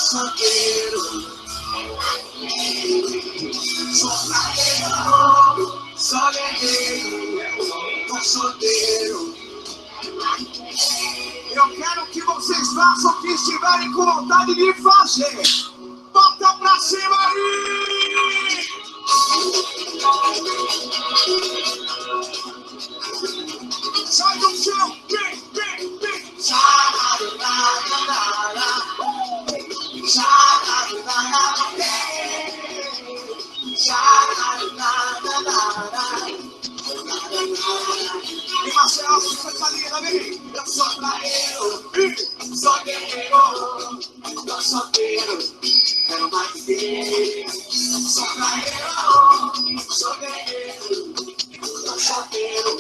solteiro. Sou traído, sou guerreiro, tô solteiro. Eu quero que vocês façam o que estiverem com vontade de fazer. Bota pra cima aí! Sai do chão! E Marcelo, você tá ligado, amigo? Eu sou traído, sou guerreiro, tô solteiro, quero mais viver. Sou traído, sou guerreiro, tô solteiro,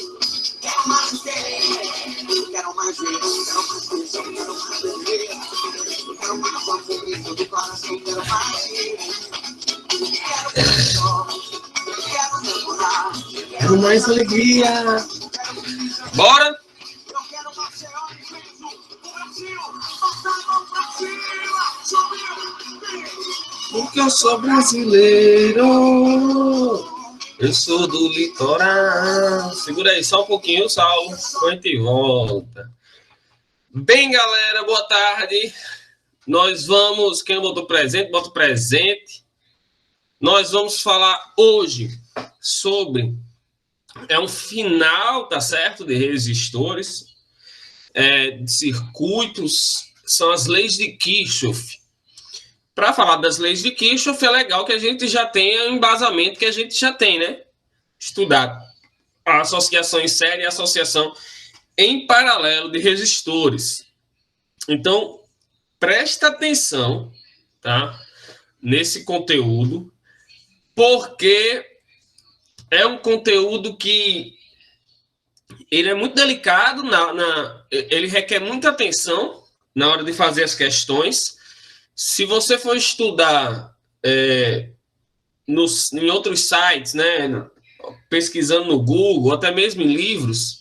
quero mais viver. Quero mais ver, quero mais tesão, quero mais beber. Quero mais amor bonito do coração, quero mais ir. Quero mais sol, quero namorar. Quero mais alegria. Bora! Eu quero Maceió e peso. O Brasil, bota a mão pra cima. Subiu. Porque eu sou brasileiro. Eu sou do litoral. Segura aí só um pouquinho, Saulo. A gente volta. Bem, galera, boa tarde. Nós vamos... Quem botou presente, bota presente. Nós vamos falar hoje sobre... É um final, tá certo? De resistores, de circuitos, são as leis de Kirchhoff. Para falar das leis de Kirchhoff, é legal que a gente já tenha um embasamento que a gente já tem, né? Estudado a associação em série e a associação em paralelo de resistores. Então, presta atenção, tá? Nesse conteúdo, porque é um conteúdo que ele é muito delicado, ele requer muita atenção na hora de fazer as questões. Se você for estudar em outros sites, né, pesquisando no Google, até mesmo em livros,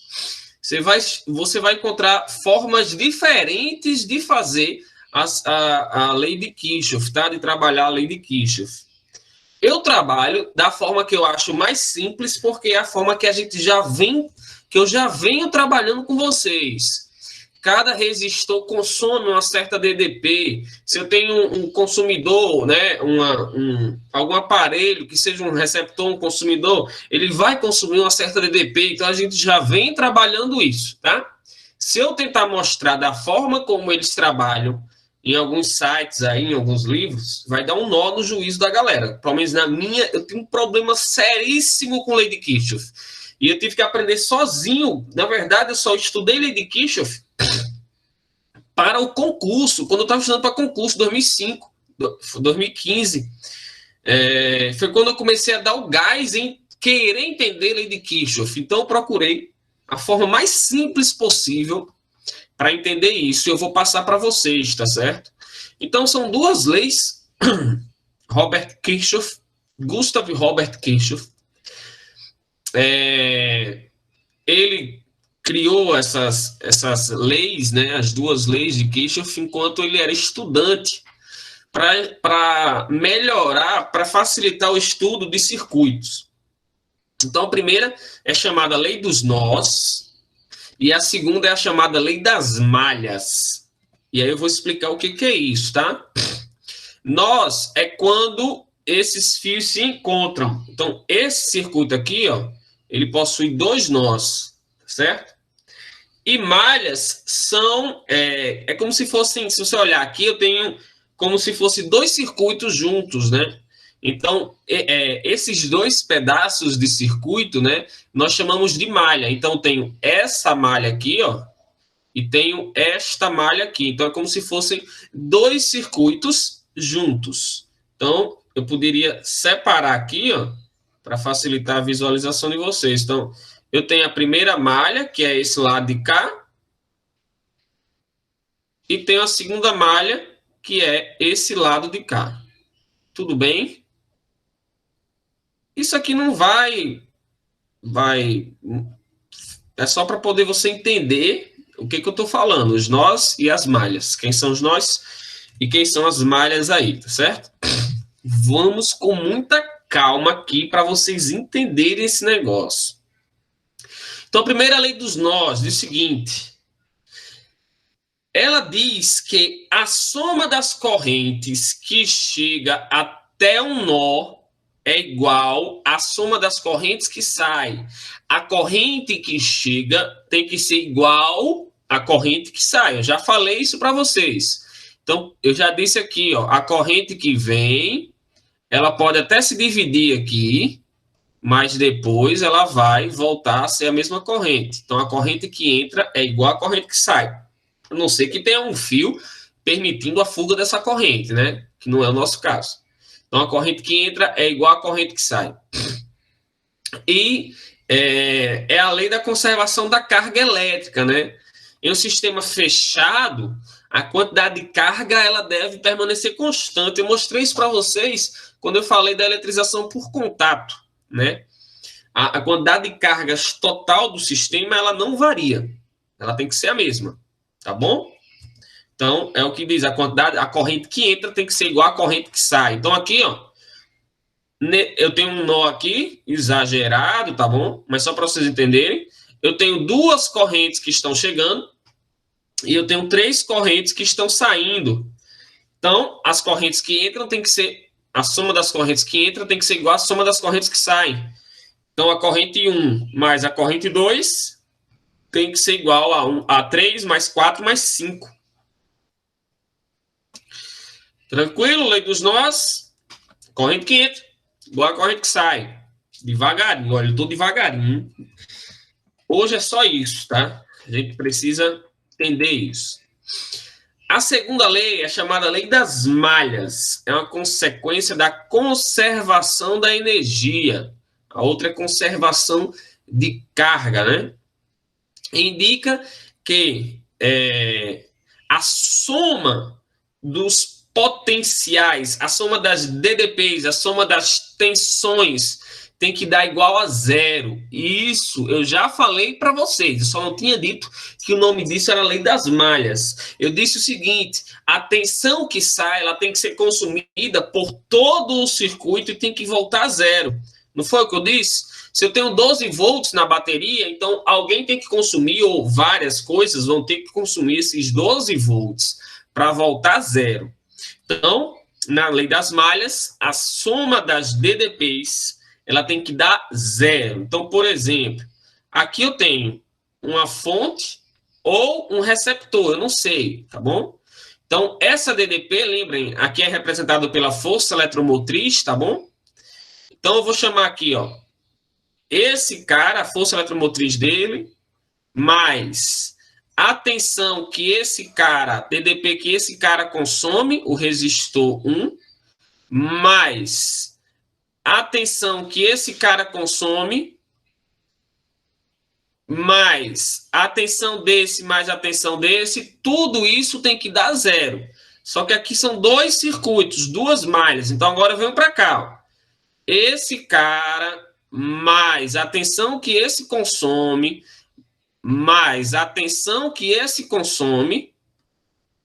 você vai encontrar formas diferentes de fazer a lei de Kirchhoff, tá? De trabalhar a lei de Kirchhoff. Eu trabalho da forma que eu acho mais simples, porque é a forma que eu já venho trabalhando com vocês. Cada resistor consome uma certa DDP. Se eu tenho um consumidor, né, algum aparelho que seja um receptor, um consumidor, ele vai consumir uma certa DDP. Então a gente já vem trabalhando isso, tá? Se eu tentar mostrar da forma como eles trabalham em alguns sites aí, em alguns livros, vai dar um nó no juízo da galera. Pelo menos na minha, eu tenho um problema seríssimo com lei de Kirchhoff. E eu tive que aprender sozinho. Na verdade, eu só estudei lei de Kirchhoff para o concurso, quando eu estava estudando para concurso, 2005, 2015. Foi quando eu comecei a dar o gás em querer entender lei de Kirchhoff. Então, eu procurei a forma mais simples possível para entender isso, eu vou passar para vocês, tá certo? Então, são duas leis, Robert Kirchhoff, Gustav Robert Kirchhoff. Ele criou essas leis, né, as duas leis de Kirchhoff, enquanto ele era estudante, para melhorar, para facilitar o estudo de circuitos. Então, a primeira é chamada lei dos nós, e a segunda é a chamada lei das malhas. E aí eu vou explicar o que é isso, tá? Nós é quando esses fios se encontram. Então, esse circuito aqui, ó, ele possui dois nós, certo? E malhas são... É como se fossem... Se você olhar aqui, eu tenho como se fossem dois circuitos juntos, né? Então, esses dois pedaços de circuito, né, nós chamamos de malha. Então, tenho essa malha aqui, ó, e tenho esta malha aqui. Então, é como se fossem dois circuitos juntos. Então, eu poderia separar aqui, ó, para facilitar a visualização de vocês. Então, eu tenho a primeira malha, que é esse lado de cá, e tenho a segunda malha, que é esse lado de cá. Tudo bem? Isso aqui não vai... É só para poder você entender o que eu estou falando, os nós e as malhas. Quem são os nós? e quem são as malhas aí, tá certo? Vamos com muita calma aqui para vocês entenderem esse negócio. Então, a primeira lei dos nós diz o seguinte: ela diz que a soma das correntes que chega até um nó é igual à soma das correntes que sai. A corrente que chega tem que ser igual à corrente que sai. Eu já falei isso para vocês. Então, eu já disse aqui, ó, a corrente que vem, ela pode até se dividir aqui, mas depois ela vai voltar a ser a mesma corrente. Então, a corrente que entra é igual à corrente que sai. A não ser que tenha um fio permitindo a fuga dessa corrente, né? Que não é o nosso caso. Então, a corrente que entra é igual à corrente que sai. E é a lei da conservação da carga elétrica, né? Em um sistema fechado, a quantidade de carga ela deve permanecer constante. Eu mostrei isso para vocês quando eu falei da eletrização por contato, né? A quantidade de cargas total do sistema ela não varia. Ela tem que ser a mesma, tá bom? Então, é o que diz, a corrente que entra tem que ser igual à corrente que sai. Então, aqui, ó, eu tenho um nó aqui, exagerado, tá bom? Mas só para vocês entenderem, eu tenho duas correntes que estão chegando e eu tenho 3 correntes que estão saindo. Então, as correntes que entram tem que ser, a soma das correntes que entram tem que ser igual à soma das correntes que saem. Então, a corrente 1 mais a corrente 2 tem que ser igual a 3 mais 4 mais 5. Tranquilo? Lei dos nós. Corrente que entra, igual a corrente que sai. Devagarinho. Olha, eu estou devagarinho. Hoje é só isso, tá? A gente precisa entender isso. A segunda lei é chamada lei das malhas. É uma consequência da conservação da energia. A outra é conservação de carga, né? Indica que a soma dos potenciais, a soma das DDPs, a soma das tensões tem que dar igual a 0. Isso eu já falei para vocês, eu só não tinha dito que o nome disso era lei das malhas. Eu disse o seguinte: a tensão que sai, ela tem que ser consumida por todo o circuito e tem que voltar a 0. Não foi o que eu disse? Se eu tenho 12 volts na bateria, então alguém tem que consumir, ou várias coisas vão ter que consumir esses 12 volts para voltar a 0. Então, na lei das malhas, a soma das DDPs, ela tem que dar 0. Então, por exemplo, aqui eu tenho uma fonte ou um receptor, eu não sei, tá bom? Então, essa DDP, lembrem, aqui é representada pela força eletromotriz, tá bom? Então, eu vou chamar aqui, ó, esse cara, a força eletromotriz dele, mais a tensão que esse cara, DDP que esse cara consome, o resistor 1, mais a tensão que esse cara consome, mais a tensão desse, mais a tensão desse, tudo isso tem que dar 0. Só que aqui são 2 circuitos, 2 malhas. Então, agora eu venho para cá, ó. Esse cara, mais a tensão que esse consome, mais a tensão que esse consome,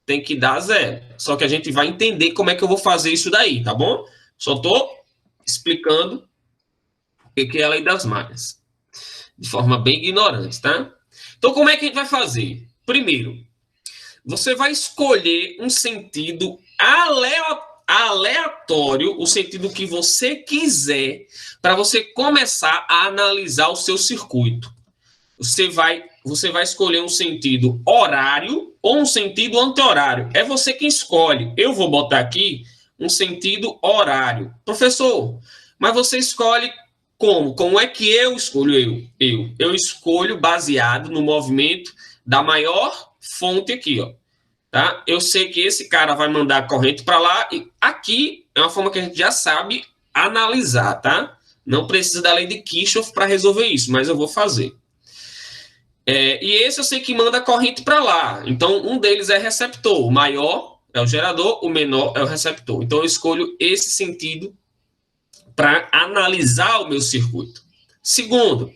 tem que dar 0. Só que a gente vai entender como é que eu vou fazer isso daí, tá bom? Só estou explicando o que é a lei das malhas. De forma bem ignorante, tá? Então, como é que a gente vai fazer? Primeiro, você vai escolher um sentido aleatório, o sentido que você quiser, para você começar a analisar o seu circuito. Você vai escolher um sentido horário ou um sentido anti-horário. É você quem escolhe. Eu vou botar aqui um sentido horário. Professor, mas você escolhe como? Como é que eu escolho? Eu escolho baseado no movimento da maior fonte aqui, ó. Tá? Eu sei que esse cara vai mandar a corrente para lá e aqui é uma forma que a gente já sabe analisar, tá? Não precisa da lei de Kirchhoff para resolver isso, mas eu vou fazer. E esse eu sei que manda a corrente para lá. Então, um deles é receptor. O maior é o gerador, o menor é o receptor. Então, eu escolho esse sentido para analisar o meu circuito. Segundo,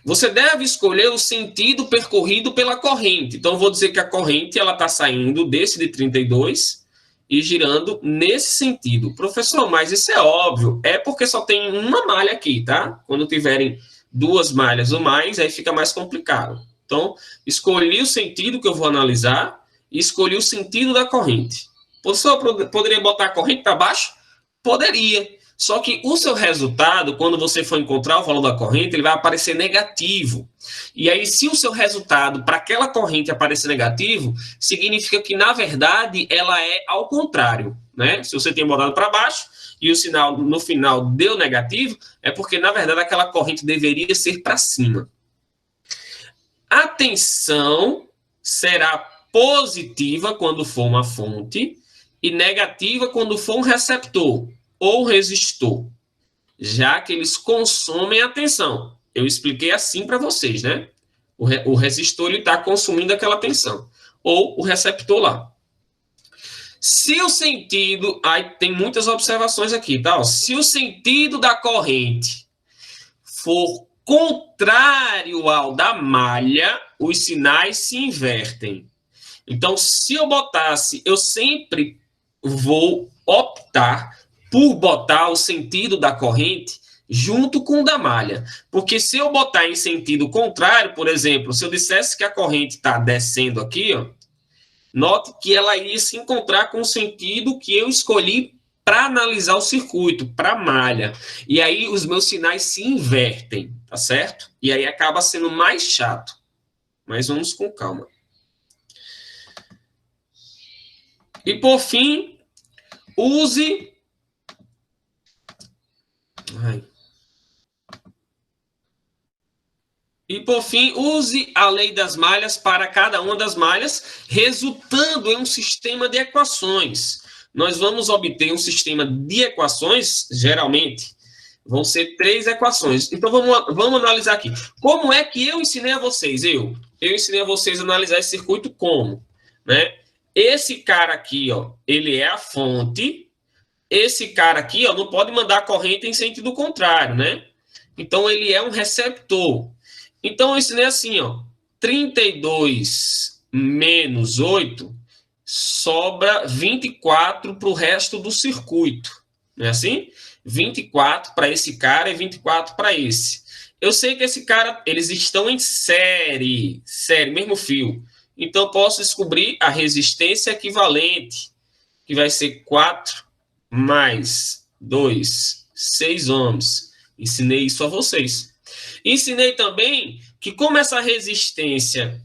você deve escolher o sentido percorrido pela corrente. Então, eu vou dizer que a corrente está saindo desse de 32 e girando nesse sentido. Professor, mas isso é óbvio, é porque só tem uma malha aqui, tá? Quando tiverem duas malhas ou mais, aí fica mais complicado. Então, escolhi o sentido que eu vou analisar e escolhi o sentido da corrente. Professor, poderia botar a corrente para baixo? Poderia. Só que o seu resultado, quando você for encontrar o valor da corrente, ele vai aparecer negativo. E aí, se o seu resultado para aquela corrente aparecer negativo, significa que, na verdade, ela é ao contrário, né? Se você tem botado para baixo e o sinal no final deu negativo, é porque, na verdade, aquela corrente deveria ser para cima. A tensão será positiva quando for uma fonte e negativa quando for um receptor ou resistor, já que eles consomem a tensão. Eu expliquei assim para vocês, né? O resistor está consumindo aquela tensão, ou o receptor lá. Se o sentido... Aí tem muitas observações aqui, tá? Se o sentido da corrente for contrário ao da malha, os sinais se invertem. Então, se eu botasse, eu sempre vou optar por botar o sentido da corrente junto com o da malha. Porque se eu botar em sentido contrário, por exemplo, se eu dissesse que a corrente está descendo aqui, ó, note que ela iria se encontrar com o sentido que eu escolhi para analisar o circuito, para a malha. E aí os meus sinais se invertem, tá certo? E aí acaba sendo mais chato. Mas vamos com calma. E por fim, use... E por fim, use a lei das malhas para cada uma das malhas, resultando em um sistema de equações. Nós vamos obter um sistema de equações, geralmente, vão ser 3 equações. Então, vamos analisar aqui. Como é que eu ensinei a vocês? Eu ensinei a vocês a analisar esse circuito como, né? Esse cara aqui, ó, ele é a fonte. Esse cara aqui, ó, não pode mandar corrente em sentido contrário, né? Então, ele é um receptor. Então, eu ensinei assim, ó, 32 menos 8 sobra 24 para o resto do circuito. Não é assim? 24 para esse cara e 24 para esse. Eu sei que esse cara, eles estão em série, mesmo fio. Então, eu posso descobrir a resistência equivalente, que vai ser 4 mais 2, 6 ohms. Ensinei isso a vocês. Ensinei também que como essa resistência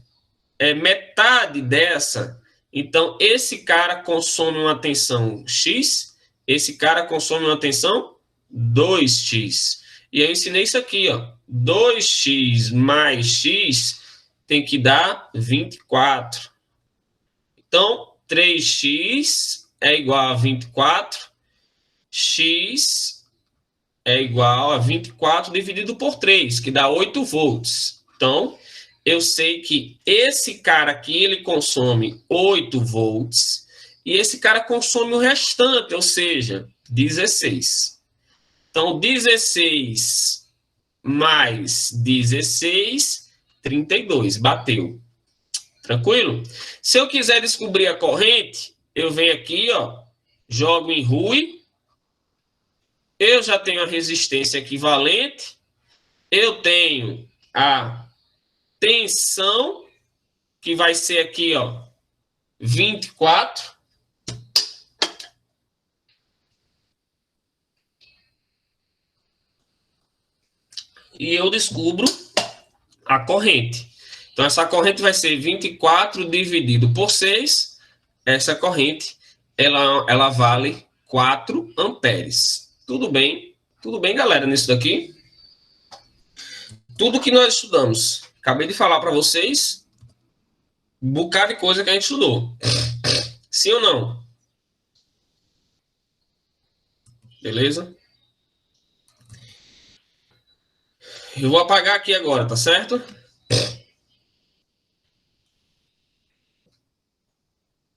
é metade dessa, então esse cara consome uma tensão X, esse cara consome uma tensão 2x. E eu ensinei isso aqui, ó. 2x mais x tem que dar 24. Então, 3x é igual a 24, x é igual a 24 dividido por 3, que dá 8 volts. Então, eu sei que esse cara aqui, ele consome 8 volts, e esse cara consome o restante, ou seja, 16. Então, 16 mais 16, 32. Bateu. Tranquilo? Se eu quiser descobrir a corrente, eu venho aqui, ó, jogo em RUE. Eu já tenho a resistência equivalente. Eu tenho a tensão, que vai ser aqui, ó, 24. E eu descubro a corrente. Então, essa corrente vai ser 24 dividido por 6. Essa corrente, ela vale 4 amperes. Tudo bem? Tudo bem, galera, nisso daqui? Tudo que nós estudamos. Acabei de falar para vocês um bocado de coisa que a gente estudou. Sim ou não? Beleza? Eu vou apagar aqui agora, tá certo?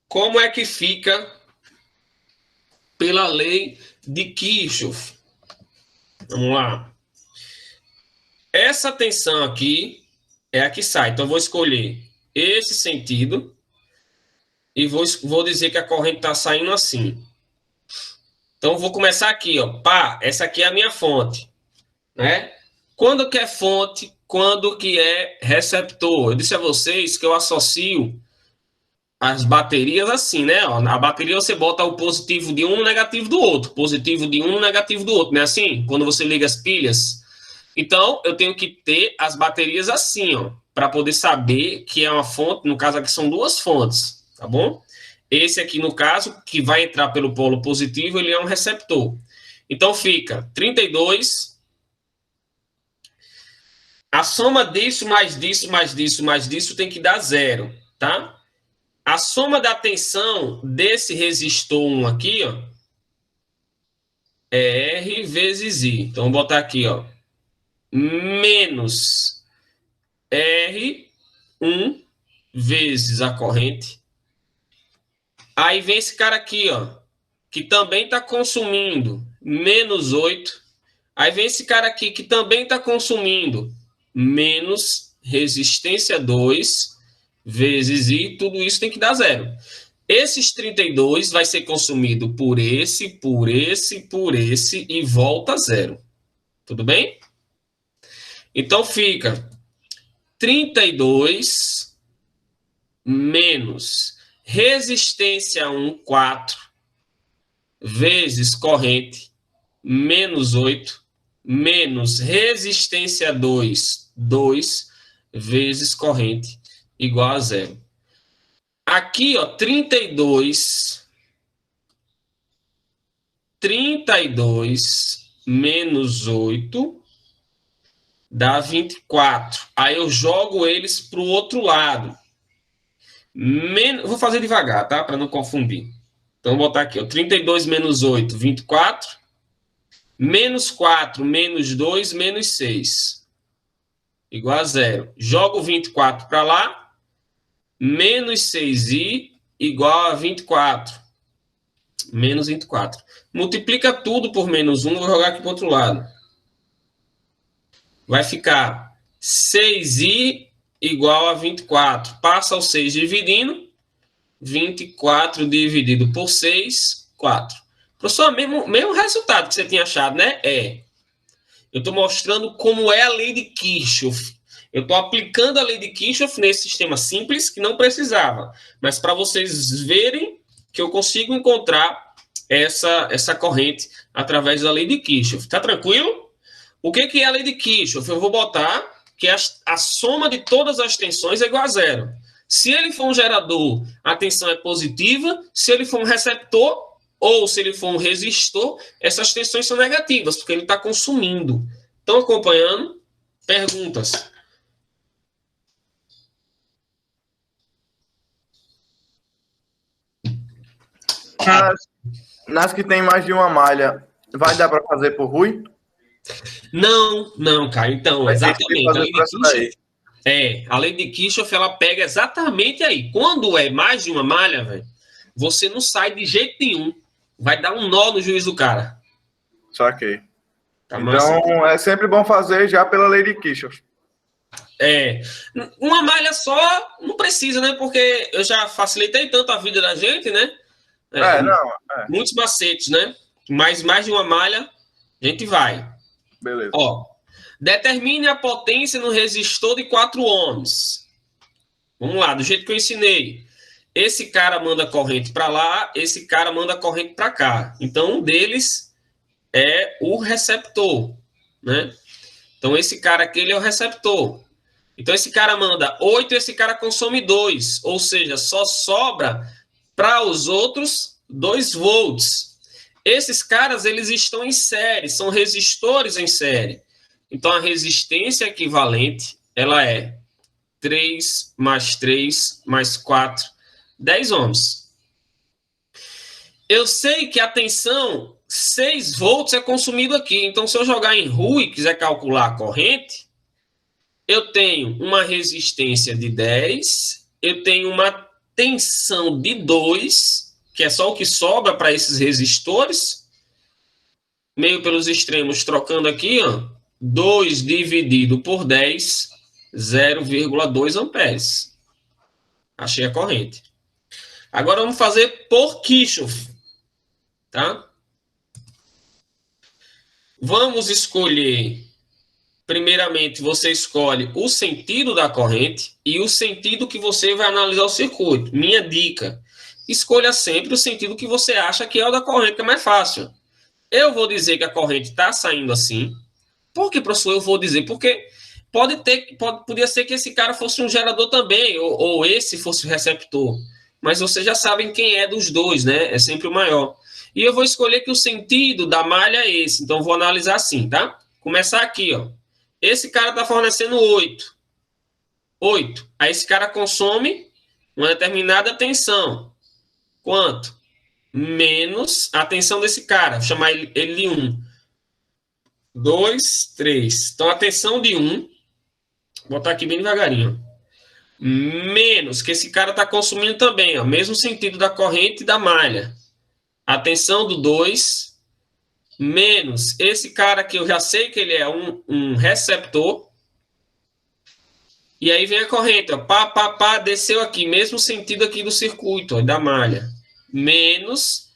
Como é que fica pela lei de Kirchhoff? Vamos lá. Essa tensão aqui é a que sai. Então, eu vou escolher esse sentido. e vou dizer que a corrente está saindo assim. Então, vou começar aqui, ó. Pá, essa aqui é a minha fonte, né? Quando que é fonte, quando que é receptor? Eu disse a vocês que eu associo as baterias assim, né? Ó, a bateria você bota o positivo de um no negativo do outro, positivo de um no negativo do outro, não é assim? Quando você liga as pilhas. Então, eu tenho que ter as baterias assim, ó, para poder saber que é uma fonte, no caso aqui são duas fontes, tá bom? Esse aqui, no caso, que vai entrar pelo polo positivo, ele é um receptor. Então, fica 32. A soma disso, mais disso, mais disso, mais disso, tem que dar zero, tá? A soma da tensão desse resistor 1 aqui, ó, é R vezes I. Então, vou botar aqui, ó, menos R1 vezes a corrente. Aí vem esse cara aqui, ó, que também está consumindo menos 8. Aí vem esse cara aqui que também está consumindo menos resistência 2 vezes I. Tudo isso tem que dar zero. Esses 32 vai ser consumido por esse, por esse, por esse e volta a zero. Tudo bem? Então fica 32 menos resistência 1, 4, vezes corrente, menos 8, menos resistência 2, 2, vezes corrente, igual a zero. Aqui, ó, 32 menos 8 dá 24. Aí eu jogo eles para o outro lado. Vou fazer devagar, tá? Para não confundir. Então, vou botar aqui, ó, 32 menos 8, 24. Menos 4, menos 2, menos 6. Igual a zero. Jogo 24 para lá. Menos 6i igual a 24. Menos 24. Multiplica tudo por menos 1. Vou jogar aqui para o outro lado. Vai ficar 6i igual a 24. Passa o 6 dividindo. 24 dividido por 6, 4. Professor, mesmo resultado que você tinha achado, né? Eu estou mostrando como é a lei de Kirchhoff. Eu estou aplicando a lei de Kirchhoff nesse sistema simples que não precisava. Mas para vocês verem que eu consigo encontrar essa corrente através da lei de Kirchhoff. Tá tranquilo? O que é a lei de Kirchhoff? Eu vou botar que a soma de todas as tensões é igual a zero. Se ele for um gerador, a tensão é positiva. Se ele for um receptor, ou se ele for um resistor, essas tensões são negativas, porque ele está consumindo. Estão acompanhando? Perguntas? Nas que tem mais de uma malha, vai dar para fazer por Rui? Não, cara. Então, exatamente. A lei de Kirchhoff, ela pega exatamente aí. Quando é mais de uma malha, velho, você não sai de jeito nenhum. Vai dar um nó no juiz do cara. Saquei. Tá então, massa? é sempre bom fazer já pela lei de Kirchhoff. Uma malha só não precisa, né? Porque eu já facilitei tanto a vida da gente, né? Muitos macetes, né? Mas mais de uma malha, a gente vai. Beleza. Ó, determine a potência no resistor de 4 ohms. Vamos lá, do jeito que eu ensinei. Esse cara manda corrente para lá, esse cara manda corrente para cá. Então, um deles é o receptor, né? Então, esse cara aqui, ele é o receptor. Então, esse cara manda 8 e esse cara consome 2. Ou seja, só sobra para os outros 2 volts. Esses caras, eles estão em série, são resistores em série. Então, a resistência equivalente, ela é 3 mais 3 mais 4, 10 ohms. Eu sei que a tensão 6 volts é consumido aqui. Então, se eu jogar em Rui e quiser calcular a corrente, eu tenho uma resistência de 10, eu tenho uma tensão de 2, que é só o que sobra para esses resistores, meio pelos extremos, trocando aqui, ó, 2 dividido por 10, 0,2 amperes. Achei a corrente. Agora vamos fazer por Kirchhoff, tá? Vamos escolher, primeiramente, você escolhe o sentido da corrente e o sentido que você vai analisar o circuito. Minha dica, escolha sempre o sentido que você acha que é o da corrente, que é mais fácil. Eu vou dizer que a corrente está saindo assim. Por que, professor, eu vou dizer? Porque podia ser que esse cara fosse um gerador também, ou esse fosse o receptor. Mas vocês já sabem quem é dos dois, né? É sempre o maior. E eu vou escolher que o sentido da malha é esse. Então, vou analisar assim, tá? Começar aqui, ó. Esse cara está fornecendo 8. 8. Aí esse cara consome uma determinada tensão. Quanto? Menos a tensão desse cara. Vou chamar ele de 1. 2, 3. Então, a tensão de 1, vou botar aqui bem devagarinho, menos que esse cara está consumindo também, ó, mesmo sentido da corrente e da malha. A tensão do 2, menos esse cara que eu já sei que ele é um receptor. E aí vem a corrente, ó, pá, desceu aqui, mesmo sentido aqui do circuito, ó, da malha. Menos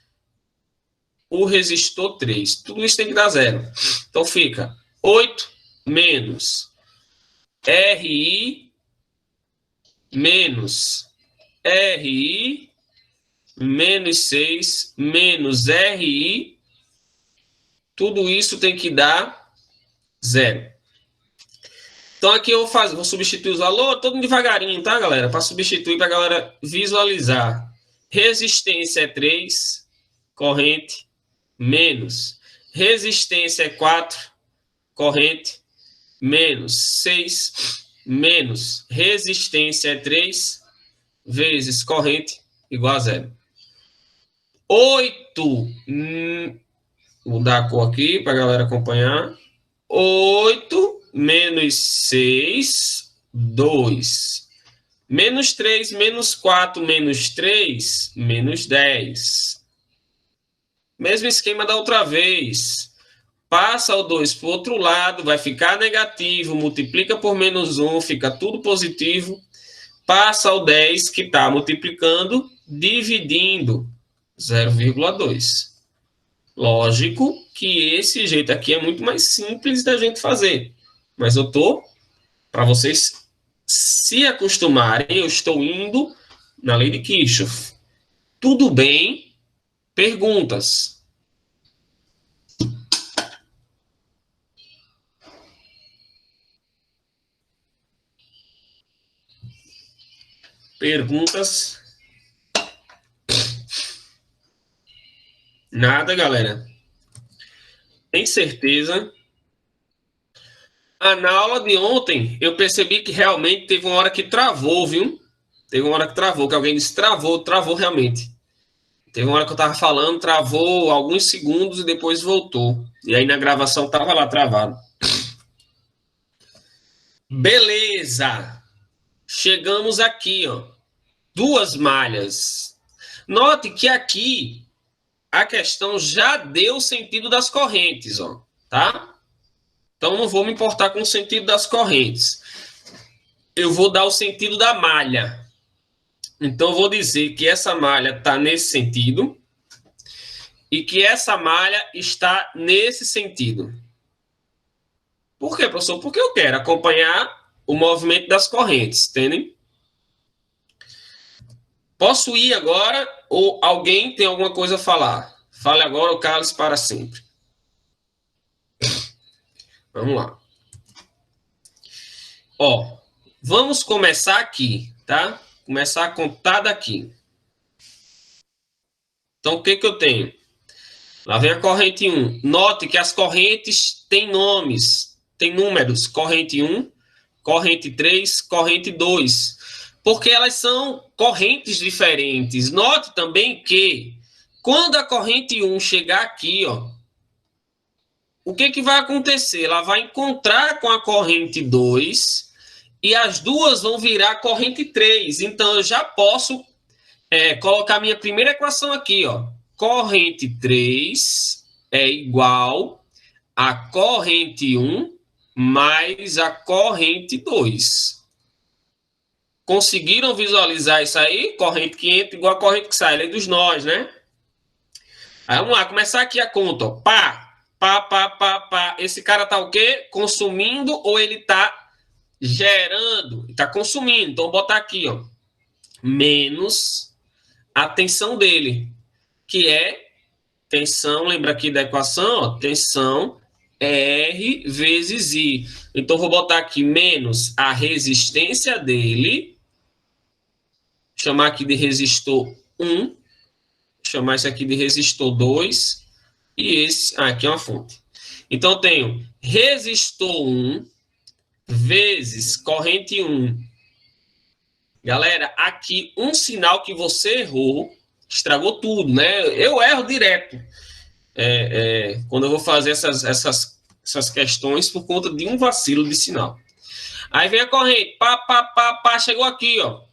o resistor 3. Tudo isso tem que dar 0. Então fica 8 menos RI menos RI menos 6 menos RI. Tudo isso tem que dar 0. Então aqui eu vou substituir os valores, todo devagarinho, tá, galera? Para substituir, para a galera visualizar. Resistência é 3, corrente, menos. Resistência é 4, corrente, menos 6, menos. Resistência é 3, vezes corrente, igual a 0. 8, vou dar a cor aqui para a galera acompanhar. 8 menos 6, 2. Menos 3, menos 4, menos 3, menos 10. Mesmo esquema da outra vez. Passa o 2 para o outro lado, vai ficar negativo, multiplica por menos 1, fica tudo positivo. Passa o 10, que está multiplicando, dividindo 0,2. Lógico que esse jeito aqui é muito mais simples da gente fazer. Mas eu estou, para vocês se acostumarem, eu estou indo na lei de Kirchhoff. Tudo bem? Perguntas? Perguntas? Nada, galera. Tem certeza? Na aula de ontem, eu percebi que realmente teve uma hora que travou, viu? Teve uma hora que travou, que alguém disse travou realmente. Teve uma hora que eu estava falando, travou alguns segundos e depois voltou. E aí na gravação estava lá travado. Beleza! Chegamos aqui, ó. 2 malhas. Note que aqui a questão já deu o sentido das correntes, ó, tá? Então, não vou me importar com o sentido das correntes. Eu vou dar o sentido da malha. Então, eu vou dizer que essa malha está nesse sentido e que essa malha está nesse sentido. Por quê, professor? Porque eu quero acompanhar o movimento das correntes, entendem? Posso ir agora ou alguém tem alguma coisa a falar? Fale agora ou cale-se para sempre. Vamos lá. Ó, vamos começar aqui, tá? Começar a contar daqui. Então, o que que eu tenho? Lá vem a corrente 1. Note que as correntes têm nomes, têm números. Corrente 1, corrente 3, corrente 2. Porque elas são correntes diferentes. Note também que quando a corrente 1 chegar aqui, ó, o que que vai acontecer? Ela vai encontrar com a corrente 2 e as duas vão virar corrente 3. Então, eu já posso colocar minha primeira equação aqui, ó. Corrente 3 é igual a corrente 1 mais a corrente 2. Conseguiram visualizar isso aí? Corrente que entra igual a corrente que sai, lei dos nós, né? Aí vamos lá, começar aqui a conta, ó. Pá, pá, pá, pá, pá. Esse cara tá o quê? Consumindo ou ele tá gerando? Tá consumindo. Então, vou botar aqui, ó. Menos a tensão dele, que é tensão, lembra aqui da equação, ó, tensão R vezes I. Então, vou botar aqui menos a resistência dele, chamar aqui de resistor 1, chamar isso aqui de resistor 2, e esse aqui é uma fonte. Então, eu tenho resistor 1 vezes corrente 1. Galera, aqui um sinal que você errou, estragou tudo, né? Eu erro direto quando eu vou fazer essas questões por conta de um vacilo de sinal. Aí vem a corrente, pá, pá, pá, pá, chegou aqui, ó.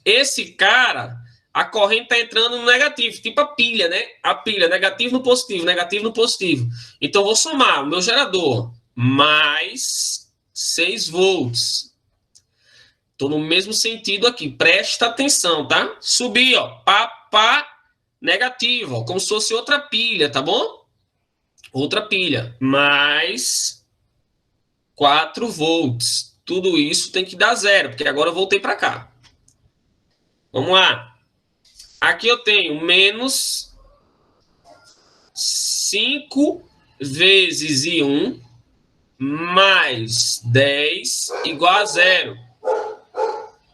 Esse cara, a corrente está entrando no negativo, tipo a pilha, né? A pilha, negativo no positivo, negativo no positivo. Então, eu vou somar o meu gerador, mais 6 volts. Estou no mesmo sentido aqui, presta atenção, tá? Subir, ó, pá, pá, negativo, ó, como se fosse outra pilha, tá bom? Outra pilha, mais 4 volts. Tudo isso tem que dar zero, porque agora eu voltei para cá. Vamos lá. Aqui eu tenho menos 5 vezes I1 mais 10 igual a zero.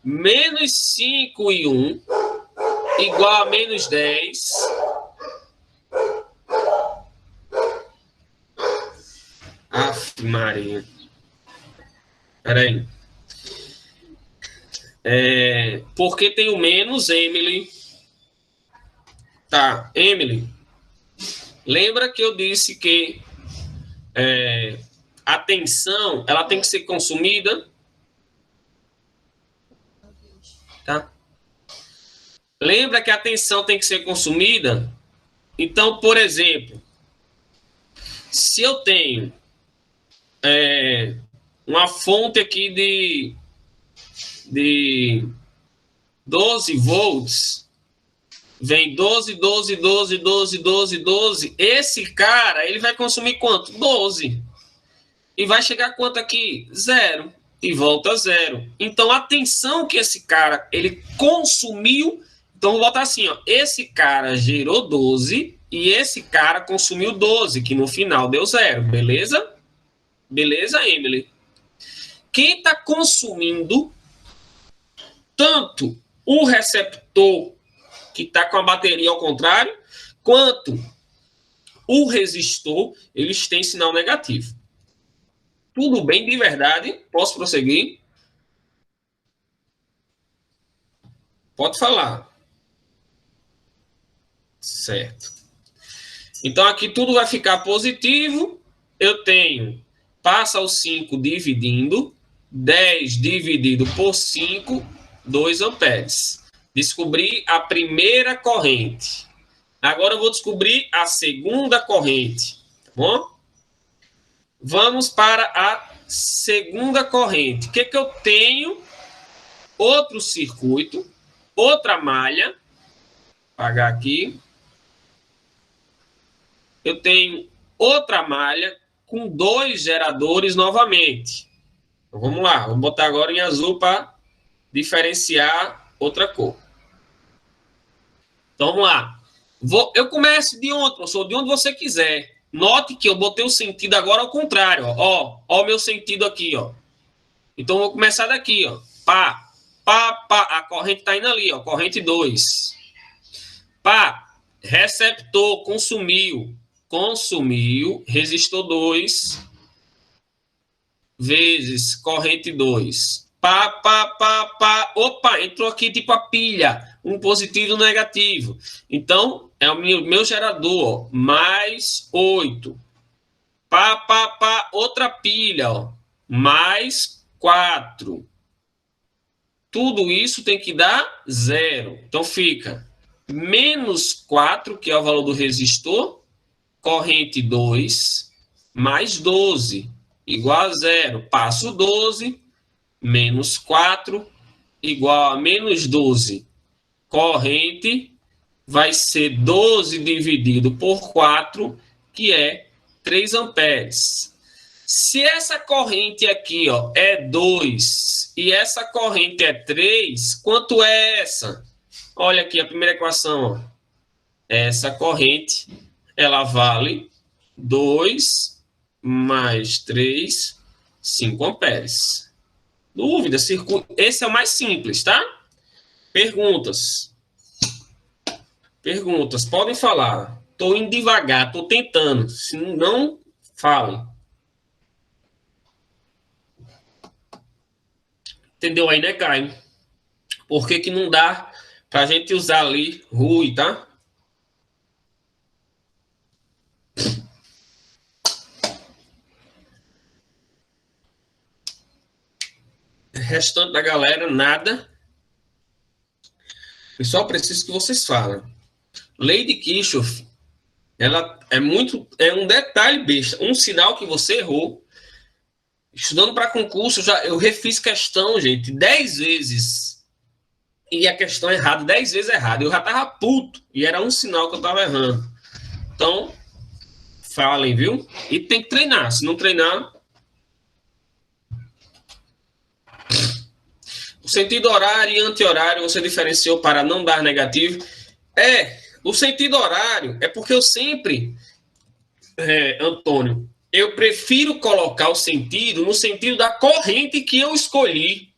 Menos 5 e 1 igual a menos 10. Aff, Maria. Peraí. Porque tem o menos, Emily. Tá, Emily. Lembra que eu disse que a tensão, ela tem que ser consumida? Tá? Lembra que a tensão tem que ser consumida? Então, por exemplo, se eu tenho uma fonte aqui de 12 volts, vem 12, 12, 12, 12, 12, 12, esse cara, ele vai consumir quanto? 12. E vai chegar quanto aqui? 0. E volta a 0. Então, a tensão que esse cara, ele consumiu, então vou botar assim, ó, esse cara gerou 12 e esse cara consumiu 12, que no final deu 0, beleza? Beleza, Emily? Quem está consumindo tanto o receptor, que está com a bateria ao contrário, quanto o resistor, eles têm sinal negativo. Tudo bem de verdade? Posso prosseguir? Pode falar. Certo. Então, aqui tudo vai ficar positivo. Eu tenho, passa o 5 dividindo, 10 dividido por 5, 2 amperes. Descobri a primeira corrente. Agora eu vou descobrir a segunda corrente. Tá bom? Vamos para a segunda corrente. O que eu tenho? Outro circuito, outra malha. Vou apagar aqui. Eu tenho outra malha com 2 geradores novamente. Então, vamos lá. Vou botar agora em azul para diferenciar outra cor. Então, vamos lá. Eu começo de onde, professor? De onde você quiser. Note que eu botei o sentido agora ao contrário. Ó o meu sentido aqui, ó. Então, eu vou começar daqui, ó. Pá, pá, pá. A corrente está indo ali, ó. Corrente 2. Pá, receptor, consumiu. Consumiu, resistor 2, vezes corrente 2. Pá, pá, pá, pá. Opa, entrou aqui tipo a pilha. Um positivo e um negativo. Então, é o meu gerador, ó, mais 8. Pá, pá, pá, outra pilha, ó, mais 4. Tudo isso tem que dar 0. Então, fica menos 4, que é o valor do resistor, corrente 2, mais 12, igual a 0. Passo 12, menos 4, igual a menos 12 corrente vai ser 12 dividido por 4, que é 3 amperes. Se essa corrente aqui, ó, é 2 e essa corrente é 3, quanto é essa? Olha aqui a primeira equação, ó. Essa corrente, ela vale 2 mais 3, 5 amperes. Dúvida? Esse é o mais simples, tá? Perguntas. Perguntas. Podem falar. Estou indo devagar, estou tentando. Se não, falem. Entendeu aí, né, Caio? Por que não dá para a gente usar ali Rui, tá? Restante da galera, nada. Eu só preciso que vocês falem. Lei de Kirchhoff, ela é um detalhe besta, um sinal que você errou. Estudando para concurso, eu refiz questão, gente, 10 vezes. E a questão errada, 10 vezes errada. Eu já tava puto. E era um sinal que eu tava errando. Então, falem, viu? E tem que treinar. Se não treinar... O sentido horário e anti-horário você diferenciou para não dar negativo. O sentido horário é porque eu sempre, Antônio, eu prefiro colocar o sentido no sentido da corrente que eu escolhi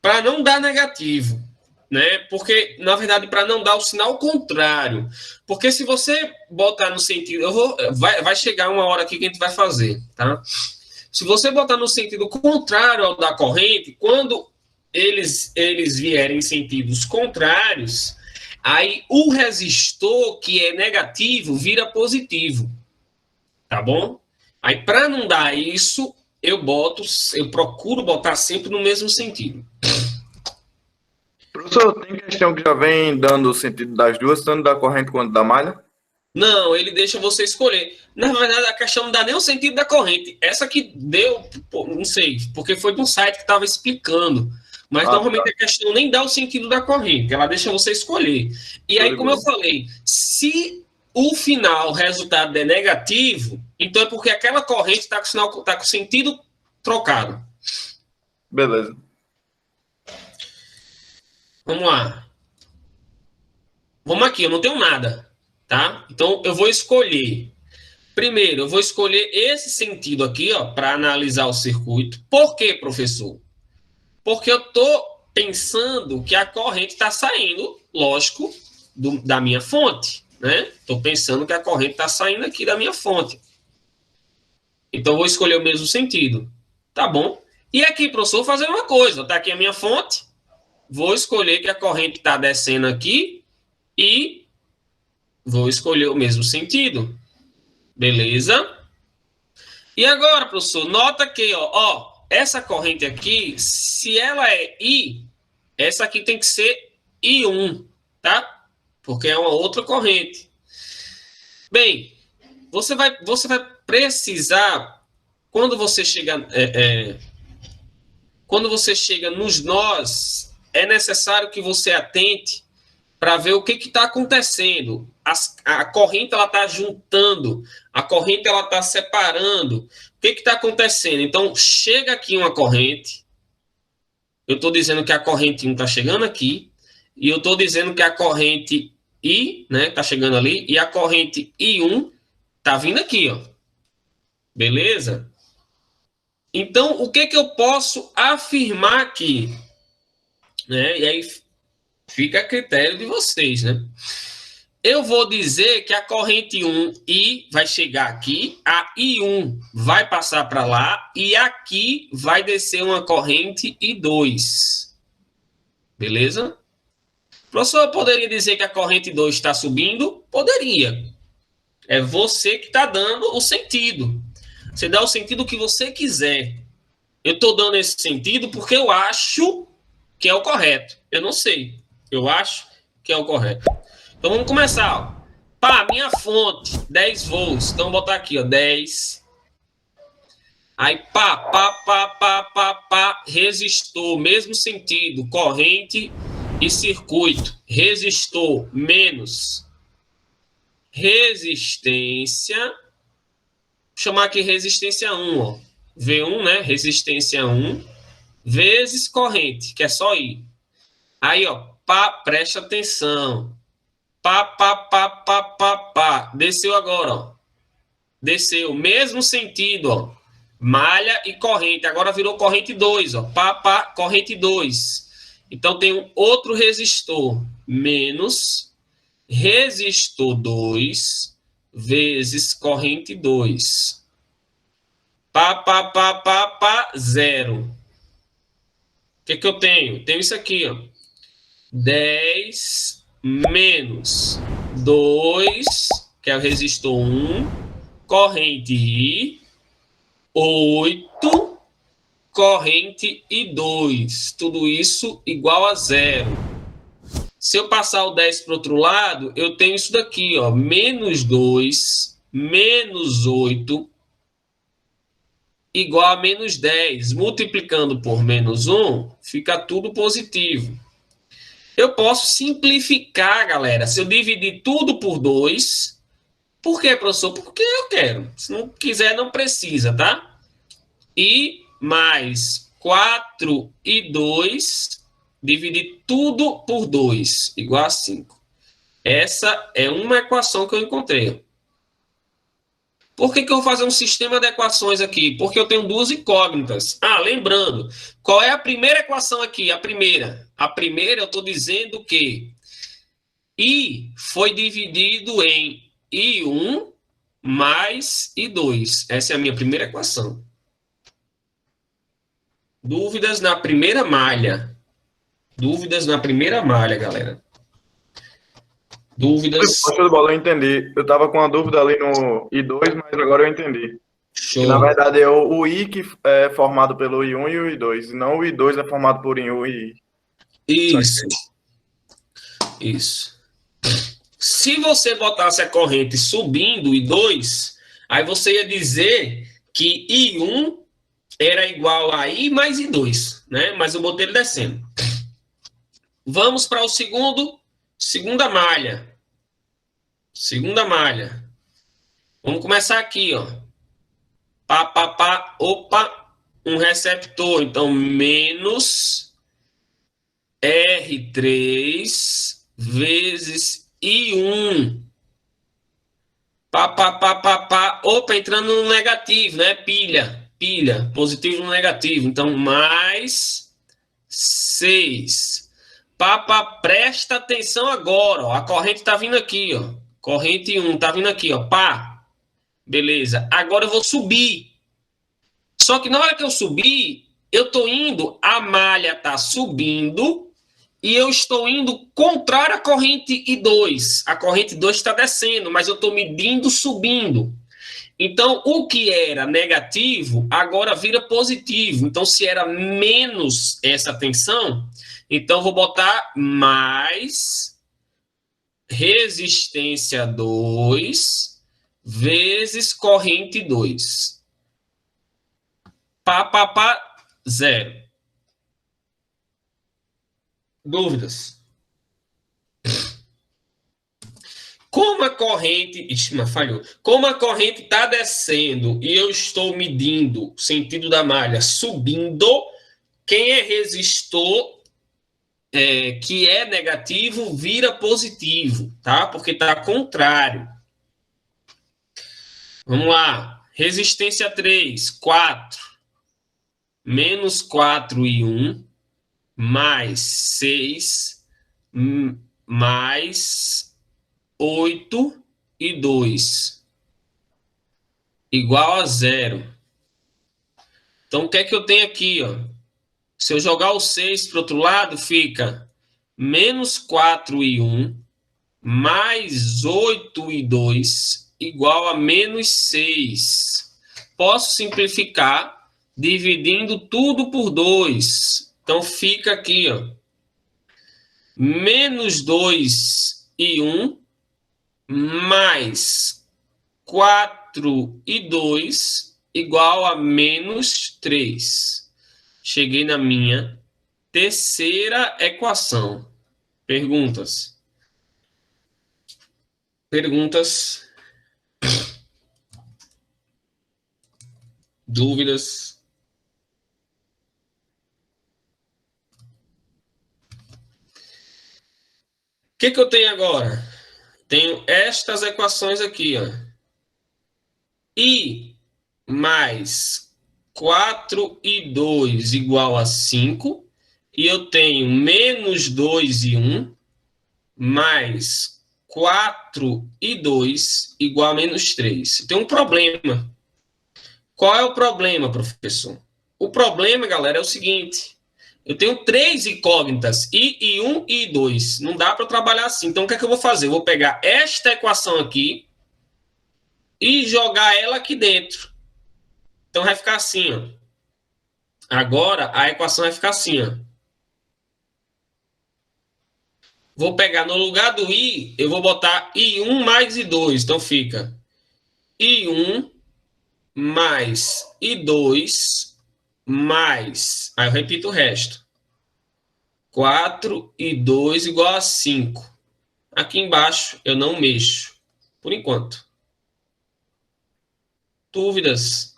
para não dar negativo, né? Porque, na verdade, para não dar o sinal contrário. Porque se você botar no sentido... vai chegar uma hora aqui que a gente vai fazer, tá? Se você botar no sentido contrário ao da corrente, quando eles vierem em sentidos contrários, aí o resistor, que é negativo, vira positivo. Tá bom? Aí, para não dar isso, eu procuro botar sempre no mesmo sentido. Professor, tem questão que já vem dando o sentido das duas, tanto da corrente quanto da malha? Não, ele deixa você escolher. Na verdade, a questão não dá nem o sentido da corrente. Essa que deu, não sei, porque foi de um site que estava explicando. Mas normalmente a questão nem dá o sentido da corrente, ela deixa você escolher. E aí, como eu falei, se o final, o resultado é negativo, então é porque aquela corrente está com o sentido trocado. Beleza. Vamos lá. Vamos aqui, eu não tenho nada, tá? Então, eu vou escolher. Primeiro, eu vou escolher esse sentido aqui, ó, para analisar o circuito. Por quê, professor? Porque eu estou pensando que a corrente está saindo, lógico, da minha fonte, né? Estou pensando que a corrente está saindo aqui da minha fonte. Então, eu vou escolher o mesmo sentido. Tá bom? E aqui, professor, vou fazer uma coisa. Está aqui a minha fonte. Vou escolher que a corrente está descendo aqui e vou escolher o mesmo sentido. Beleza? E agora, professor, nota que, ó, essa corrente aqui, se ela é I, essa aqui tem que ser I1, tá? Porque é uma outra corrente. Bem, você vai precisar, quando você chega nos nós, é necessário que você atente para ver o que está acontecendo. A corrente ela está juntando, a corrente ela está separando. O que está acontecendo? Então, chega aqui uma corrente. Eu estou dizendo que a corrente 1 está chegando aqui. E eu estou dizendo que a corrente I, né, está chegando ali. E a corrente I1 está vindo aqui, ó. Beleza? Então, o que eu posso afirmar aqui? Né? E aí fica a critério de vocês, né? Eu vou dizer que a corrente 1 I vai chegar aqui, a I1 vai passar para lá e aqui vai descer uma corrente I2. Beleza? Professor, eu poderia dizer que a corrente 2 está subindo? Poderia. É você que está dando o sentido. Você dá o sentido que você quiser. Eu estou dando esse sentido porque eu acho que é o correto. Eu não sei. Eu acho que é o correto. Então, vamos começar. Ó. Pá, minha fonte, 10 volts. Então, vou botar aqui, ó, 10. Aí, resistor, mesmo sentido, corrente e circuito. Resistor menos resistência. Vou chamar aqui resistência 1, ó. V1, né? Resistência 1 vezes corrente, que é só I. Aí, ó, presta atenção. Desceu agora, ó. Desceu, mesmo sentido, ó. Malha e corrente. Agora virou corrente 2, ó. Corrente 2. Então tem um outro resistor menos resistor 2 vezes corrente 2. Zero. O que eu tenho? Tenho isso aqui, ó. 10 menos 2, que é o resistor 1, corrente I, 8, corrente I2. Tudo isso igual a zero. Se eu passar o 10 para o outro lado, eu tenho isso daqui, ó, menos 2, menos 8, igual a menos 10. Multiplicando por menos 1, fica tudo positivo. Eu posso simplificar, galera. Se eu dividir tudo por 2, por quê, professor? Porque eu quero. Se não quiser, não precisa, tá? I mais 4 e 2, dividir tudo por 2, igual a 5. Essa é uma equação que eu encontrei. Por que eu vou fazer um sistema de equações aqui? Porque eu tenho duas incógnitas. Lembrando, qual é a primeira equação aqui? A primeira eu estou dizendo que I foi dividido em I1 mais I2. Essa é a minha primeira equação. Dúvidas na primeira malha. Dúvidas na primeira malha, galera. Dúvidas. Show de bola, eu entendi. Eu tava com uma dúvida ali no I2, mas agora eu entendi. Show. Que, na verdade, é o I que é formado pelo I1 e o I2, e não o I2 é formado por I1 e I. Isso. Isso. Se você botasse a corrente subindo I2, aí você ia dizer que I1 era igual a I mais I2, né? Mas eu botei ele descendo. Vamos para o segunda malha. Segunda malha. Vamos começar aqui, ó. Opa, um receptor. Então, menos R3 vezes I1. Opa, entrando no negativo, né? Pilha, positivo no negativo. Então, mais 6. Presta atenção agora, ó. A corrente tá vindo aqui, ó. Corrente 1 tá vindo aqui, ó. Beleza. Agora eu vou subir. Só que na hora que eu subir, eu tô indo, a malha tá subindo e eu estou indo contrário à corrente I2. A corrente 2 está descendo, mas eu estou medindo subindo. Então, o que era negativo, agora vira positivo. Então, se era menos essa tensão, então vou botar mais resistência 2 vezes corrente 2. Zero. Dúvidas? Como a corrente... falhou. Como a corrente está descendo e eu estou medindo o sentido da malha subindo, quem é resistor, que é negativo, vira positivo, tá? Porque está contrário. Vamos lá. Resistência 3, 4. Menos 4 e 1. Mais 6. Mais 8 e 2. Igual a 0. Então, o que é que eu tenho aqui, ó? Se eu jogar o 6 para o outro lado, fica menos 4 e 1, mais 8 e 2, igual a menos 6. Posso simplificar dividindo tudo por 2. Então, fica aqui, ó. Menos 2 e 1, mais 4 e 2, igual a menos 3. Cheguei na minha terceira equação. Perguntas? Perguntas? Dúvidas? O que eu tenho agora? Tenho estas equações aqui, ó. I mais 4 e 2 igual a 5. E eu tenho menos 2 e 1 mais 4 e 2 igual a menos 3. Tem um problema. Qual é o problema, professor? O problema, galera, é o seguinte. Eu tenho 3 incógnitas, I, I1 e I2. Não dá para trabalhar assim. Então, o que é que eu vou fazer? Eu vou pegar esta equação aqui e jogar ela aqui dentro. Então, vai ficar assim, ó. Agora, a equação vai ficar assim, ó. Vou pegar no lugar do I, eu vou botar I1 mais I2. Então, fica I1 mais I2 mais... Aí eu repito o resto. 4 e 2 igual a 5. Aqui embaixo eu não mexo, por enquanto. Dúvidas?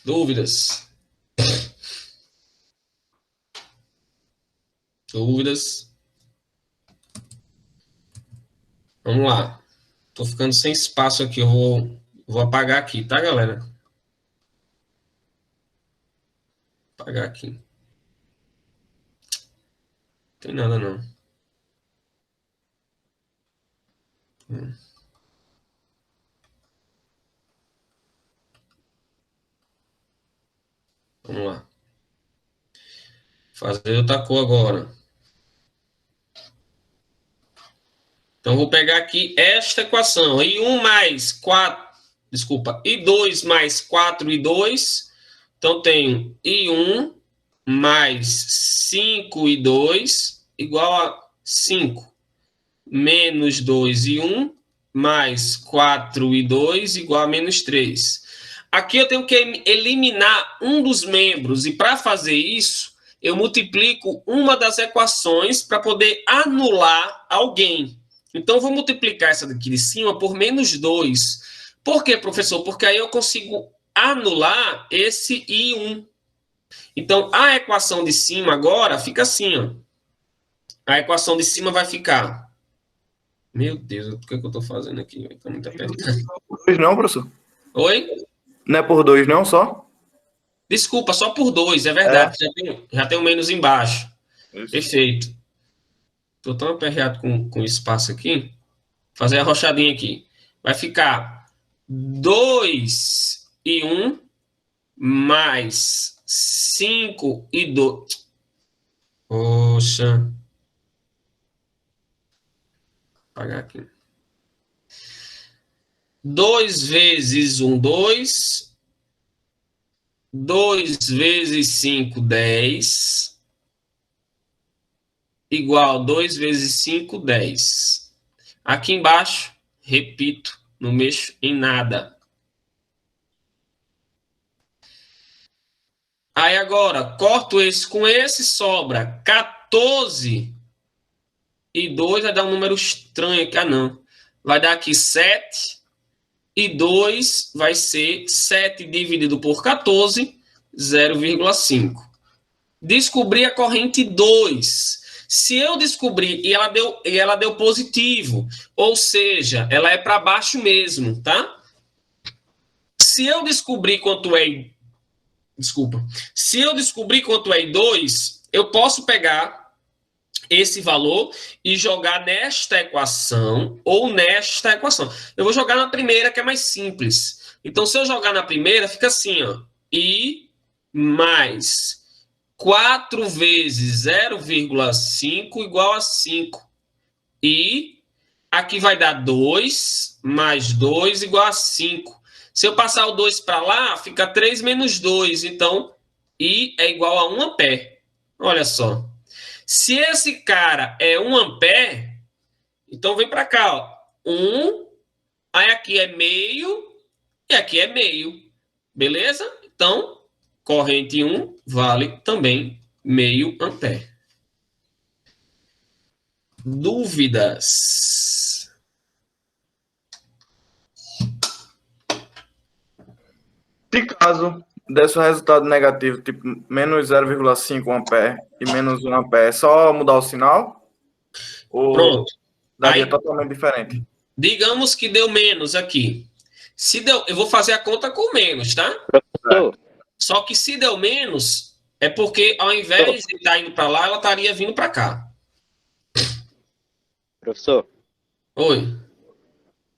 Dúvidas? Dúvidas? Vamos lá. Tô ficando sem espaço aqui, eu vou apagar aqui, tá, galera? Apagar aqui. Não tem nada, não. Vamos lá. Fazer outra cor agora. Então, vou pegar aqui esta equação. I1 mais 4... Desculpa. I2 mais 4 e 2. Então, tenho I1 mais 5 e 2 igual a 5. Menos 2 e 1 mais 4 e 2 igual a menos 3. Aqui eu tenho que eliminar um dos membros. E para fazer isso, eu multiplico uma das equações para poder anular alguém. Então, eu vou multiplicar essa daqui de cima por menos 2. Por quê, professor? Porque aí eu consigo anular esse I1. Então, a equação de cima agora fica assim, ó. A equação de cima vai ficar... Meu Deus, o que eu estou fazendo aqui? Está muito apertado. Não, professor? Oi? Não é por 2, não, só? Desculpa, só por 2, é verdade. Já tem um menos embaixo. Isso. Perfeito. Estou tão aperreado com o espaço aqui. Fazer a rochadinha aqui. Vai ficar 2 e 1 mais 5 e 2. Poxa. Vou apagar aqui. 2 vezes 1, 2. 2 vezes 5, 10. Igual 2 vezes 5, 10. Aqui embaixo, repito, não mexo em nada. Aí agora, corto esse com esse, sobra 14 e 2 vai dar um número estranho aqui. Ah, não. Vai dar aqui 7 e 2 vai ser 7 dividido por 14, 0,5. Descobri a corrente 2. Se eu descobrir e ela deu positivo, ou seja, ela é para baixo mesmo, tá? Se eu descobrir quanto é... Desculpa. Se eu descobrir quanto é 2, eu posso pegar esse valor e jogar nesta equação ou nesta equação. Eu vou jogar na primeira, que é mais simples. Então, se eu jogar na primeira, fica assim, ó. I mais 4 vezes 0,5 igual a 5. E aqui vai dar 2 mais 2 igual a 5. Se eu passar o 2 para lá, fica 3 menos 2. Então, I é igual a 1 ampere. Olha só. Se esse cara é 1 ampere, então vem para cá, ó. 1, aí aqui é meio e aqui é meio. Beleza? Então, corrente 1 vale também meio ampere. Dúvidas? Se caso desse um resultado negativo, tipo menos 0,5 ampere e menos 1 ampere, é só mudar o sinal? Ou Pronto. daria Aí, totalmente diferente? digamos que deu menos aqui. Se deu, eu vou fazer a conta com menos, tá? Professor, Só que se deu menos, é porque ao invés de estar indo para lá, ela estaria vindo para cá. professor, Oi.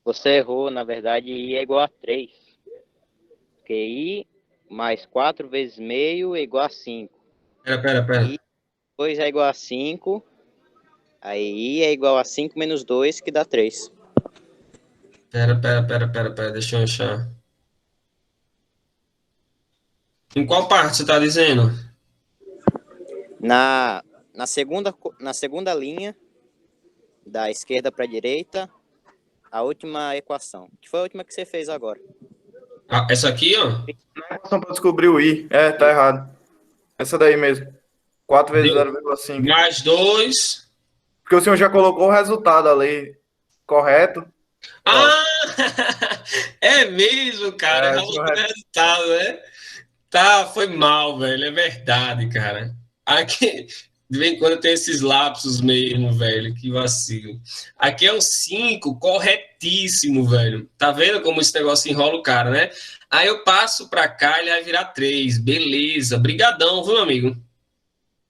você errou, na verdade, I é igual a 3. Porque I mais 4 vezes meio é igual a 5. Pera. I 2 é igual a 5. Aí I é igual a 5 menos 2, que dá 3. Pera. Deixa eu achar. Em qual parte você está dizendo? Na segunda linha, da esquerda para a direita, a última equação. Que foi a última que você fez agora. Ah, essa aqui, ó. Na equação para descobrir o I. É, tá errado. Essa daí mesmo. 4 vezes Deu 0,5. mais 2. Porque o senhor já colocou o resultado ali correto. Ah! É mesmo, cara. É, Já botou o resultado, né? Tá, foi mal, velho. É verdade, cara. Aqui, de vez em quando tem esses lapsos mesmo, velho. Que vacilo. Aqui é o 5, corretíssimo, velho. Tá vendo como esse negócio enrola o cara, né? Aí eu passo pra cá, ele vai virar 3. Beleza. Brigadão, viu, amigo?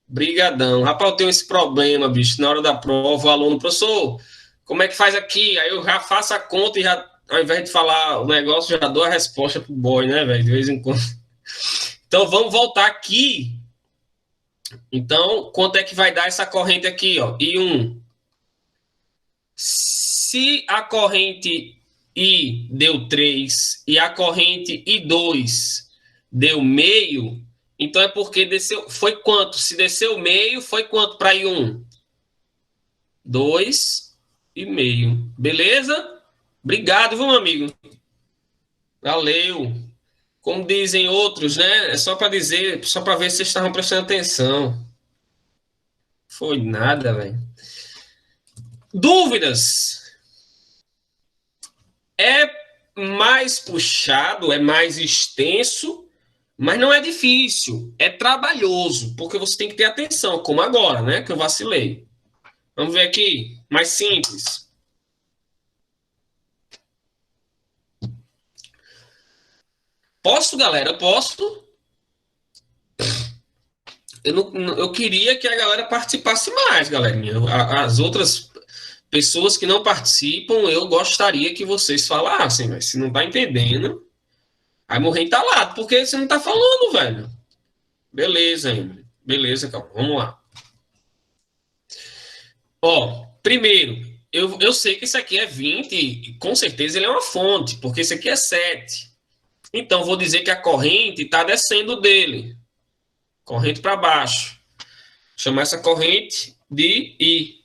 Brigadão. Rapaz, eu tenho esse problema, bicho. Na hora da prova, o aluno, professor, como é que faz aqui? Aí eu já faço a conta e já, ao invés de falar o negócio, já dou a resposta pro boy, né, velho? De vez em quando. Então, vamos voltar aqui. Então, quanto é que vai dar essa corrente aqui, ó? I1. Se a corrente I deu 3 e a corrente I2 deu meio, então é porque desceu. Foi quanto? Se desceu meio, foi quanto para I1? 2,5. Beleza? Obrigado, viu, meu amigo? Valeu. Como dizem outros, né? É só para dizer, só para ver se vocês estavam prestando atenção. Foi nada, velho. Dúvidas? É mais puxado, é mais extenso, mas não é difícil. É trabalhoso, porque você tem que ter atenção, como agora, né? Que eu vacilei. Vamos ver aqui. Mais simples. Posso, galera? Posso? Eu queria que a galera participasse mais, galerinha. As outras pessoas que não participam, eu gostaria que vocês falassem, mas se não tá entendendo, aí morrer entalado, porque você não tá falando, velho. Beleza, Emily. Beleza, calma. Vamos lá. Ó, primeiro, eu sei que isso aqui é 20, e com certeza ele é uma fonte, porque isso aqui é 7. Então, vou dizer que a corrente está descendo dele. Corrente para baixo. Chamar essa corrente de I.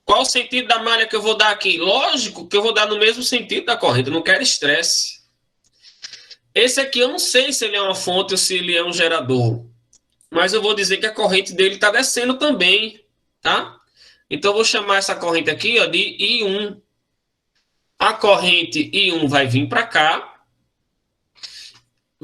Qual o sentido da malha que eu vou dar aqui? Lógico que eu vou dar no mesmo sentido da corrente. Eu não quero estresse. Esse aqui eu não sei se ele é uma fonte ou se ele é um gerador. Mas eu vou dizer que a corrente dele está descendo também. Tá? Então, eu vou chamar essa corrente aqui, ó, de I1. A corrente I1 vai vir para cá.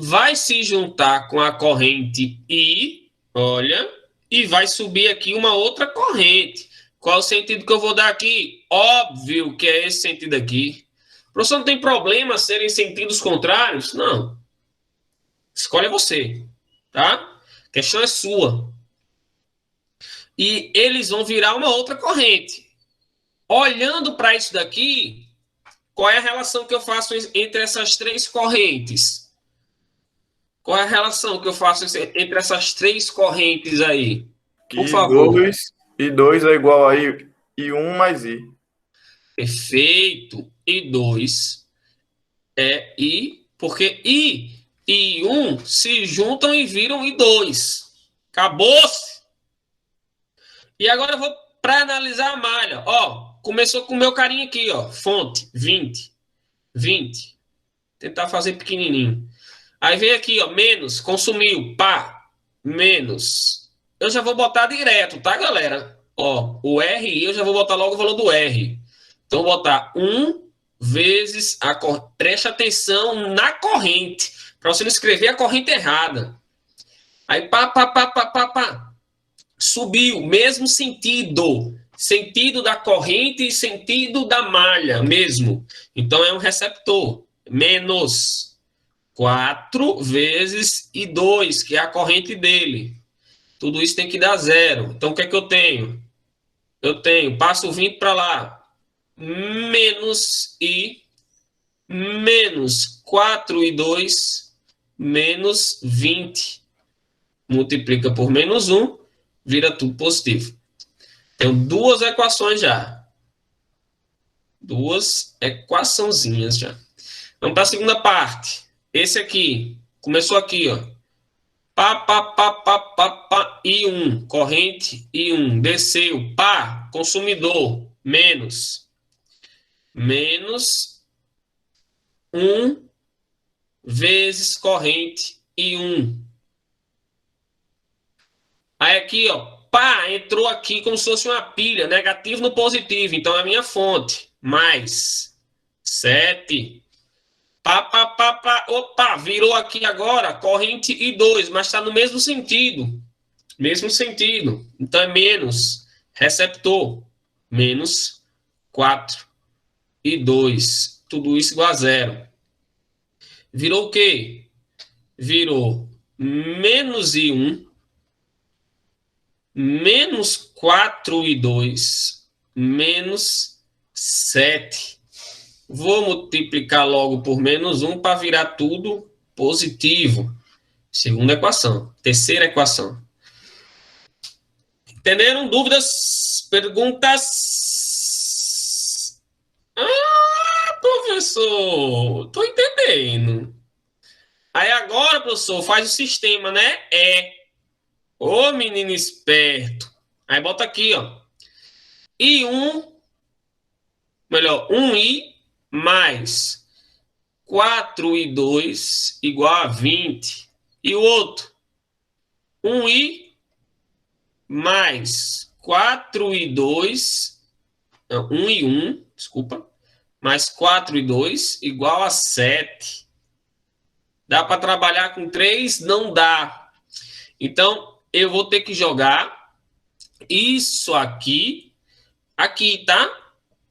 Vai se juntar com a corrente I, olha, e vai subir aqui uma outra corrente. Qual o sentido que eu vou dar aqui? Óbvio que é esse sentido aqui. Professor, não tem problema serem sentidos contrários? Não. Escolhe você, tá? A questão é sua. E eles vão virar uma outra corrente. Olhando para isso daqui, qual é a relação que eu faço entre essas três correntes? Qual é a relação que eu faço entre essas três correntes aí? Por favor. I2 é igual a I1 mais I. Perfeito. I2 é I, porque I e I1 se juntam e viram I2. Acabou-se. E agora eu vou para analisar a malha. Ó, começou com o meu carinha aqui, ó. Fonte, 20. 20. Tentar fazer pequenininho. Aí vem aqui, ó, menos, consumiu, pá, menos. Eu já vou botar direto, tá, galera? Ó, o RI, eu já vou botar logo o valor do R. Então, vou botar 1 vezes a corrente. Preste atenção na corrente, para você não escrever a corrente errada. Aí, pá. Subiu, mesmo sentido. Sentido da corrente e sentido da malha, mesmo. Então, é um receptor. Menos 4 vezes I2, que é a corrente dele. Tudo isso tem que dar 0. Então, o que é que eu tenho? Eu tenho, passo o 20 para lá. Menos I, menos 4I2, menos 20. Multiplica por menos 1, vira tudo positivo. Tenho duas equações já. Duas equaçãozinhas já. Vamos para a segunda parte. Esse aqui, começou aqui, ó. I1, corrente I1, desceu, pá, consumidor, menos 1 vezes corrente I1. Aí aqui, ó, pá, entrou aqui como se fosse uma pilha, negativo no positivo, então é a minha fonte, mais 7. Opa, virou aqui agora, corrente I2, mas está no mesmo sentido. Mesmo sentido. Então é menos, receptor, menos 4I2. Tudo isso igual a 0. Virou o quê? Virou menos I1, menos 4I2, menos 7. Vou multiplicar logo por menos 1 para virar tudo positivo. Segunda equação. Terceira equação. Entenderam? Dúvidas? Perguntas? Ah, professor, estou entendendo. Aí agora, professor, faz o sistema, né? Ô, menino esperto. Aí bota aqui, ó. I1, melhor, 1I mais 4I2 igual a 20. E o outro, 1I mais 4I2, não, 1I1, desculpa, mais 4I2 igual a 7. Dá para trabalhar com 3? Não dá. Então, eu vou ter que jogar isso aqui, tá?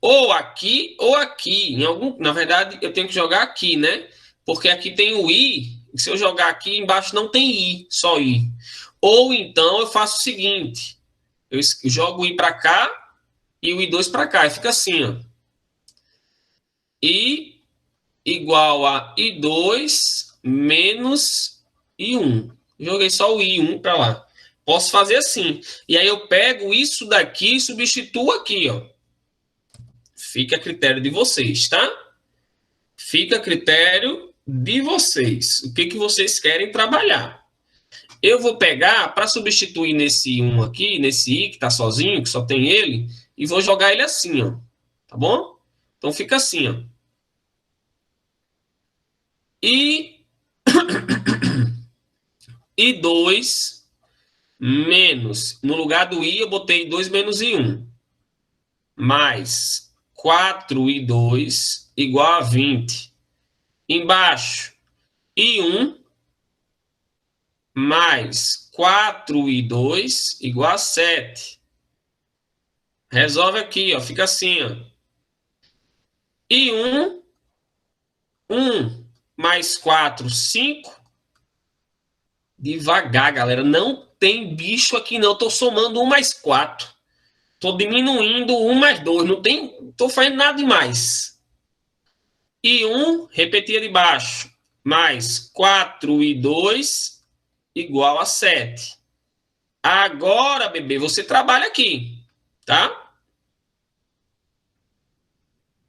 Ou aqui, ou aqui. Na verdade, eu tenho que jogar aqui, né? Porque aqui tem o I. Se eu jogar aqui, embaixo não tem I, só I. Ou então eu faço o seguinte. Eu jogo o I para cá e o I2 para cá. E fica assim, ó. I igual a I2 menos I1. Joguei só o I1 para lá. Posso fazer assim. E aí eu pego isso daqui e substituo aqui, ó. Fica a critério de vocês, tá? Fica a critério de vocês. O que vocês querem trabalhar. Eu vou pegar para substituir nesse 1 aqui, nesse I que está sozinho, que só tem ele, e vou jogar ele assim, ó. Tá bom? Então fica assim, ó. I2 menos, no lugar do I eu botei 2 menos I1, mais 4I2 igual a 20. Embaixo, I1 mais 4I2 igual a 7. Resolve aqui, ó, fica assim, ó. I1, 1 mais 4, 5. Devagar, galera, não tem bicho aqui não, estou somando 1 mais 4. Estou diminuindo 1 mais 2, não tem, estou fazendo nada demais. I1, repetia de baixo, mais 4I2 igual a 7. Agora, bebê, você trabalha aqui, tá?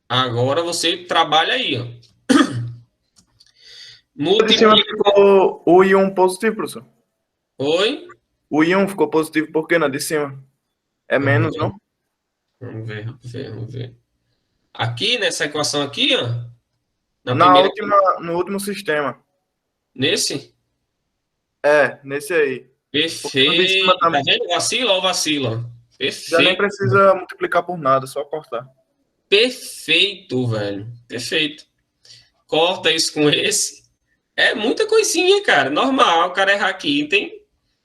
Agora você trabalha aí, ó. Ficou o I1 positivo, professor? Oi? O I1 ficou positivo por quê na de cima? É menos, não? Vamos ver. Aqui, nessa equação aqui, ó. No último sistema. Nesse? Nesse aí. Perfeito. Tá vendo? Vacila ou vacila? Já nem Perfeito. precisa multiplicar por nada, só cortar. Perfeito, velho. Perfeito. Corta isso com esse. É muita coisinha, cara. Normal, o cara errar aqui. Não tem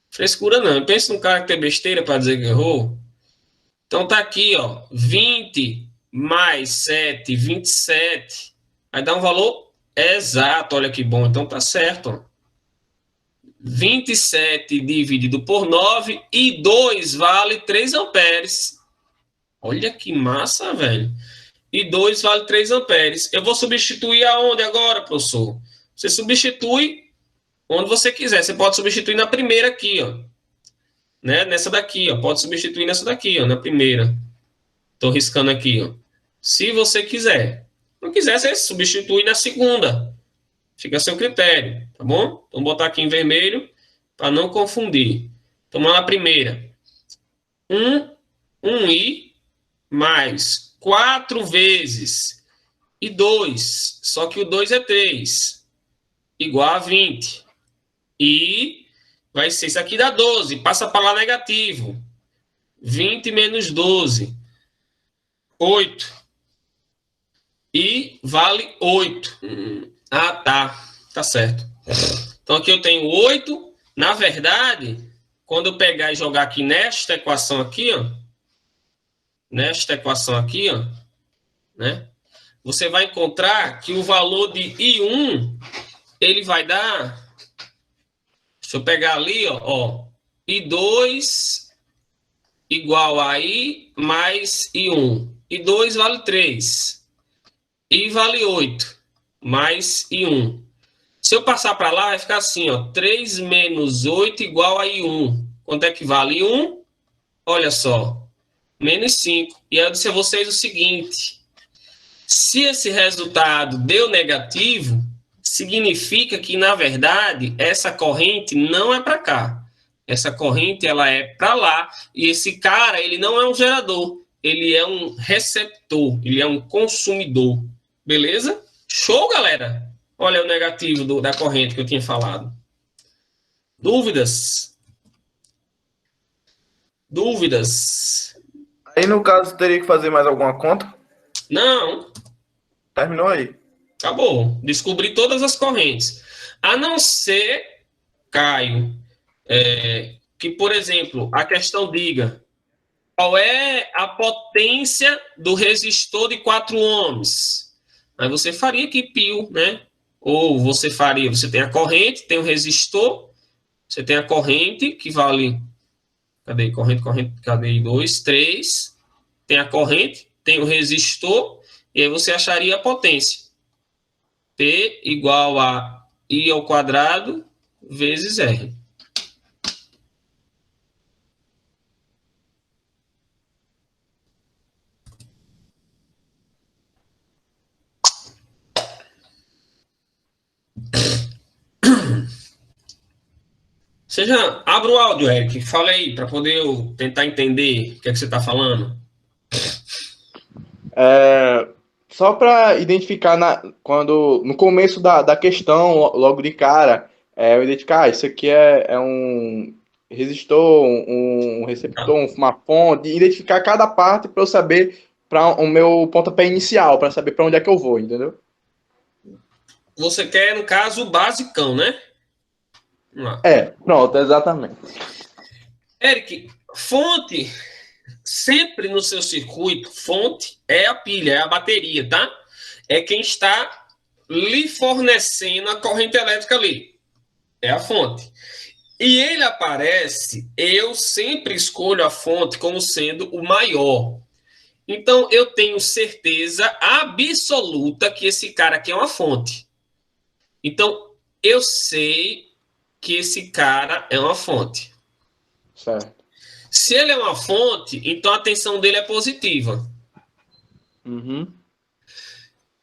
frescura, não. Pensa num cara que tem besteira para dizer que errou. Então tá aqui, ó. 20 mais 7, 27. Vai dar um valor exato. Olha que bom. Então tá certo, ó. 27 dividido por 9 e 2 vale 3 amperes. Olha que massa, velho. E 2 vale 3 amperes. Eu vou substituir aonde agora, professor? Você substitui onde você quiser. Você pode substituir na primeira aqui, ó. Né? Nessa daqui, ó. Pode substituir nessa daqui, ó, na primeira. Estou riscando aqui, ó. Se você quiser. Não quiser, você substitui na segunda. Fica a seu critério, tá bom? Então, vou botar aqui em vermelho para não confundir. Então, na primeira. 1i mais 4 vezes e 2. Só que o 2 é 3. Igual a 20. E vai ser isso aqui dá 12. Passa para lá negativo. 20 menos 12. 8. E vale 8. Ah, tá. Tá certo. Então aqui eu tenho 8. Na verdade, quando eu pegar e jogar aqui nesta equação aqui, ó. Nesta equação aqui, ó. Né? Você vai encontrar que o valor de I1, ele vai dar... Deixa eu pegar ali, ó. I2 igual a I mais I1. I2 vale 3. I vale 8. Mais I1. Se eu passar para lá, vai ficar assim, ó. 3 menos 8 igual a I1. Quanto é que vale I1? Olha só. Menos 5. E eu disse a vocês o seguinte. Se esse resultado deu negativo, significa que, na verdade, essa corrente não é para cá. Essa corrente, ela é para lá. E esse cara, ele não é um gerador. Ele é um receptor. Ele é um consumidor. Beleza? Show, galera? Olha o negativo da corrente que eu tinha falado. Dúvidas? Dúvidas? Aí, no caso, teria que fazer mais alguma conta? Não. Terminou aí. Acabou. Descobri todas as correntes. A não ser, Caio, que, por exemplo, a questão diga qual é a potência do resistor de 4 ohms. Aí você faria aqui π, né? Ou você tem a corrente, tem o resistor, você tem a corrente que vale, cadê? Corrente, cadê? 2, 3, tem a corrente, tem o resistor, e aí você acharia a potência. P igual a I ao quadrado vezes R. Seja, abra o áudio, Eric. Fala aí, para poder eu tentar entender o que é que você está falando. Só para identificar no começo da questão, logo de cara, eu identificar, isso aqui é um resistor, um receptor, uma fonte, identificar cada parte para eu saber para o meu pontapé inicial, para saber para onde é que eu vou, entendeu? Você quer, no caso, o basicão, né? Vamos lá. Pronto, exatamente. Eric, fonte, sempre no seu circuito, fonte é a pilha, é a bateria, tá? É quem está lhe fornecendo a corrente elétrica ali. É a fonte. E ele aparece, eu sempre escolho a fonte como sendo o maior. Então, eu tenho certeza absoluta que esse cara aqui é uma fonte. Então, eu sei que esse cara é uma fonte. Certo. Se ele é uma fonte, então a tensão dele é positiva. Uhum.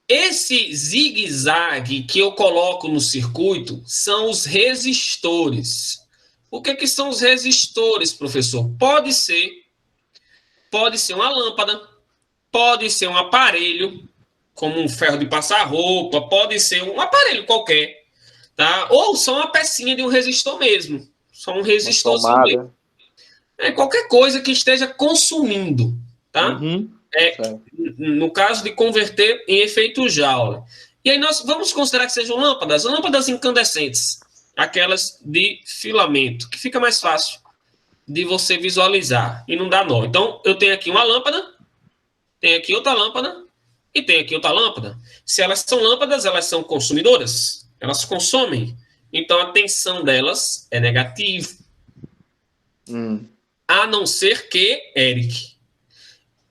Esse zigue-zague que eu coloco no circuito são os resistores. O que são os resistores, professor? Pode ser uma lâmpada, pode ser um aparelho, como um ferro de passar roupa, pode ser um aparelho qualquer. tá? Ou só uma pecinha de um resistor mesmo. Só um resistorzinho mesmo. Tomada. Qualquer coisa que esteja consumindo, tá? Uhum. Certo. No caso de converter em efeito Joule. E aí nós vamos considerar que sejam lâmpadas incandescentes, aquelas de filamento, que fica mais fácil de você visualizar e não dá nó. Então, eu tenho aqui uma lâmpada, tenho aqui outra lâmpada e tenho aqui outra lâmpada. Se elas são lâmpadas, elas são consumidoras, elas consomem. Então, a tensão delas é negativa. A não ser que, Eric,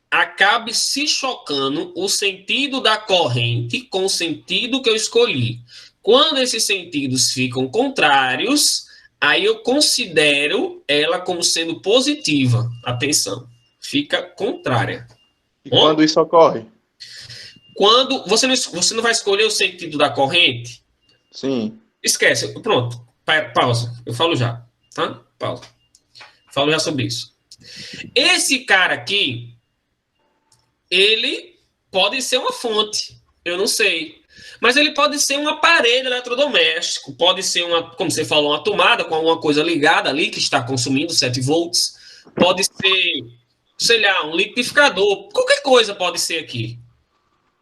acabe se chocando o sentido da corrente com o sentido que eu escolhi. Quando esses sentidos ficam contrários, aí eu considero ela como sendo positiva. Atenção, fica contrária. E quando isso ocorre? Quando você não vai escolher o sentido da corrente, Sim. esquece. Pronto, pausa. Eu falo já, tá? Pausa. Falo já sobre isso. Esse cara aqui, ele pode ser uma fonte, eu não sei. Mas ele pode ser um aparelho eletrodoméstico, pode ser como você falou, uma tomada com alguma coisa ligada ali que está consumindo 7 volts. Pode ser, sei lá, um liquidificador. Qualquer coisa pode ser aqui.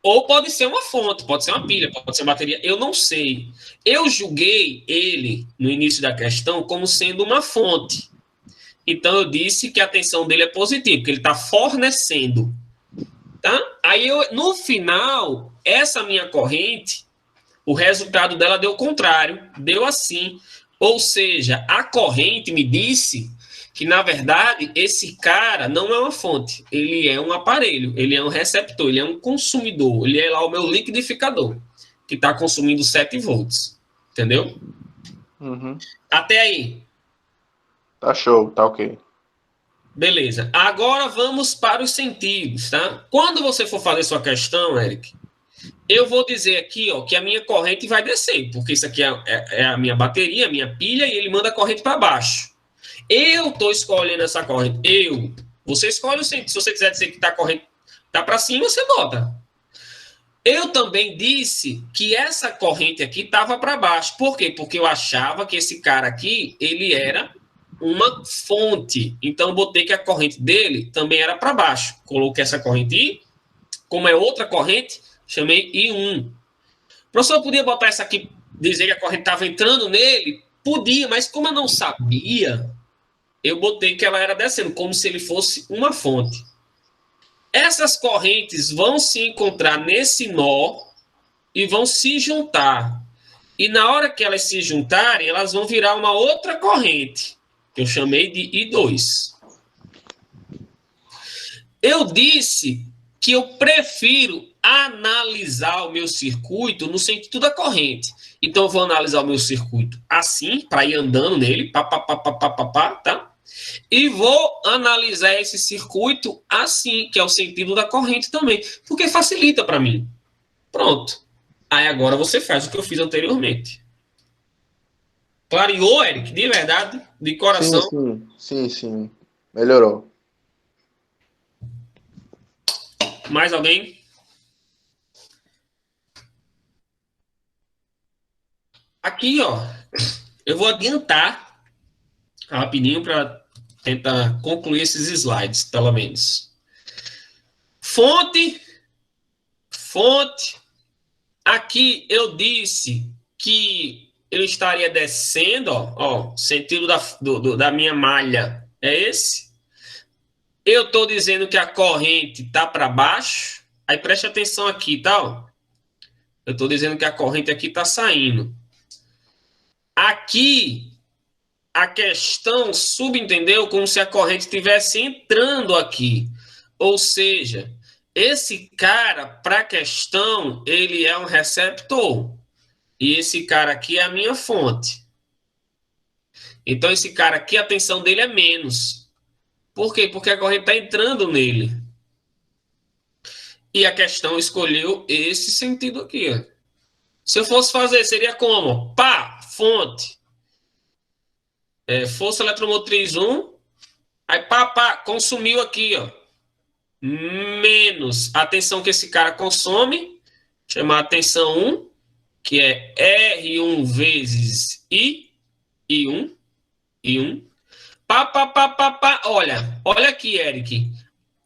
Ou pode ser uma fonte, pode ser uma pilha, pode ser uma bateria. Eu não sei. Eu julguei ele, no início da questão, como sendo uma fonte. Então, eu disse que a tensão dele é positiva, porque ele está fornecendo. Tá? Aí, no final, essa minha corrente, o resultado dela deu o contrário, deu assim. Ou seja, a corrente me disse que, na verdade, esse cara não é uma fonte, ele é um aparelho, ele é um receptor, ele é um consumidor, ele é lá o meu liquidificador, que está consumindo 7 volts. Entendeu? Uhum. Até aí. Tá show, tá ok. Beleza. Agora vamos para os sentidos, tá? Quando você for fazer sua questão, Eric, eu vou dizer aqui, ó, que a minha corrente vai descer, porque isso aqui é a minha bateria, a minha pilha, e ele manda a corrente para baixo. Eu estou escolhendo essa corrente. Você escolhe o sentido. Se você quiser dizer que a corrente tá para cima, você bota. Eu também disse que essa corrente aqui estava para baixo. Por quê? Porque eu achava que esse cara aqui, ele era uma fonte. Então, eu botei que a corrente dele também era para baixo. Coloquei essa corrente I. Como é outra corrente, chamei I1. O professor podia botar essa aqui, dizer que a corrente estava entrando nele? Podia, mas como eu não sabia, eu botei que ela era descendo, como se ele fosse uma fonte. Essas correntes vão se encontrar nesse nó e vão se juntar. E na hora que elas se juntarem, elas vão virar uma outra corrente, que eu chamei de I2. Eu disse que eu prefiro analisar o meu circuito no sentido da corrente. Então, eu vou analisar o meu circuito assim, para ir andando nele, tá? E vou analisar esse circuito assim, que é o sentido da corrente também, porque facilita para mim. Pronto. Aí agora você faz o que eu fiz anteriormente. Clareou, Eric? De verdade? De coração? Sim. Melhorou. Mais alguém? Aqui, ó, eu vou adiantar rapidinho para tentar concluir esses slides, pelo menos. Fonte. Aqui eu disse que ele estaria descendo, ó, sentido da minha malha é esse. Eu estou dizendo que a corrente está para baixo. Aí preste atenção aqui, tá? Ó. Eu estou dizendo que a corrente aqui está saindo. Aqui, a questão subentendeu como se a corrente estivesse entrando aqui. Ou seja, esse cara, para a questão, ele é um receptor. E esse cara aqui é a minha fonte. Então, esse cara aqui, a tensão dele é menos. Por quê? Porque a corrente está entrando nele. E a questão escolheu esse sentido aqui. Ó. Se eu fosse fazer, seria como? Pá, fonte. Força eletromotriz 1. Aí, pá, consumiu aqui, ó. Menos a tensão que esse cara consome. Chamar a tensão 1. que é R1 vezes I1, I1. Pá. Olha aqui, Eric.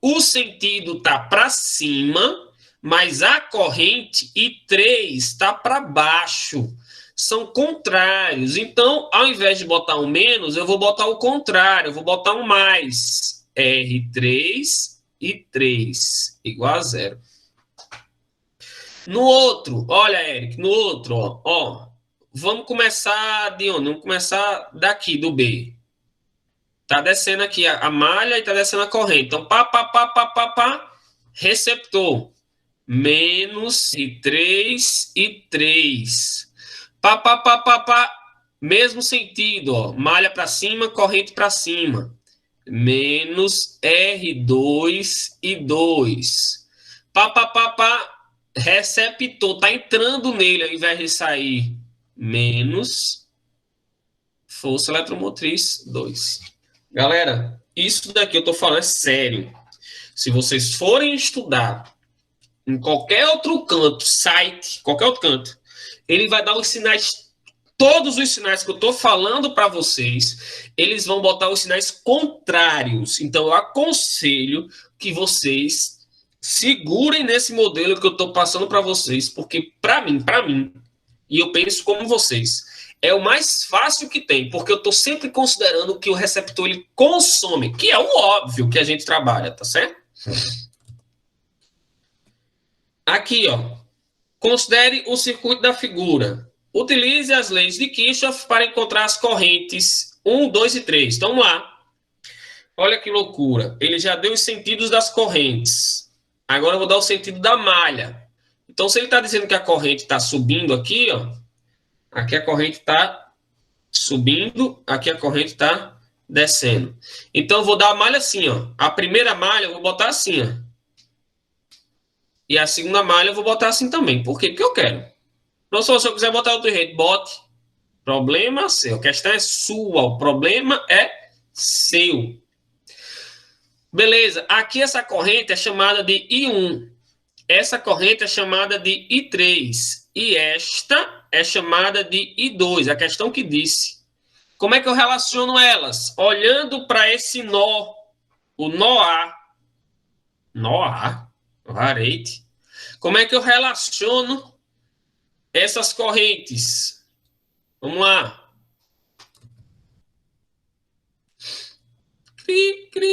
O sentido tá para cima, mas a corrente I3 está para baixo. São contrários. Então, ao invés de botar um menos, eu vou botar o contrário. Eu vou botar um mais. R3 e 3 igual a 0. No outro, olha, Eric, no outro, ó, vamos começar de onde? Vamos começar daqui, do B. Tá descendo aqui a malha e tá descendo a corrente. Então, receptor. Menos I3 e 3. Mesmo sentido, ó. Malha para cima, corrente para cima. Menos R2 e 2. Receptor, tá entrando nele ao invés de sair. Menos força eletromotriz 2. Galera, isso daqui eu tô falando é sério. Se vocês forem estudar em qualquer outro canto, site, qualquer outro canto, ele vai dar os sinais, todos os sinais que eu tô falando para vocês, eles vão botar os sinais contrários. Então eu aconselho que vocês segurem nesse modelo que eu tô passando para vocês, porque para mim, e eu penso como vocês, é o mais fácil que tem, porque eu estou sempre considerando que o receptor ele consome, que é o óbvio que a gente trabalha, tá certo? Aqui, ó. Considere o circuito da figura. Utilize as leis de Kirchhoff para encontrar as correntes 1, 2 e 3. Então, vamos lá. Olha que loucura. Ele já deu os sentidos das correntes. Agora eu vou dar o sentido da malha. Então, se ele está dizendo que a corrente está subindo aqui, ó. Aqui a corrente está subindo, aqui a corrente está descendo. Então, eu vou dar a malha assim, ó. A primeira malha eu vou botar assim, ó. E a segunda malha eu vou botar assim também. Por quê? Porque eu quero. Não só se eu quiser botar outro jeito, bote. Problema seu. A questão é sua. O problema é seu. Beleza. Aqui essa corrente é chamada de I1. Essa corrente é chamada de I3. E esta é chamada de I2. A questão que disse. Como é que eu relaciono elas? Olhando para esse nó. O nó A. Nó A. Varete. Como é que eu relaciono essas correntes? Vamos lá. Cri.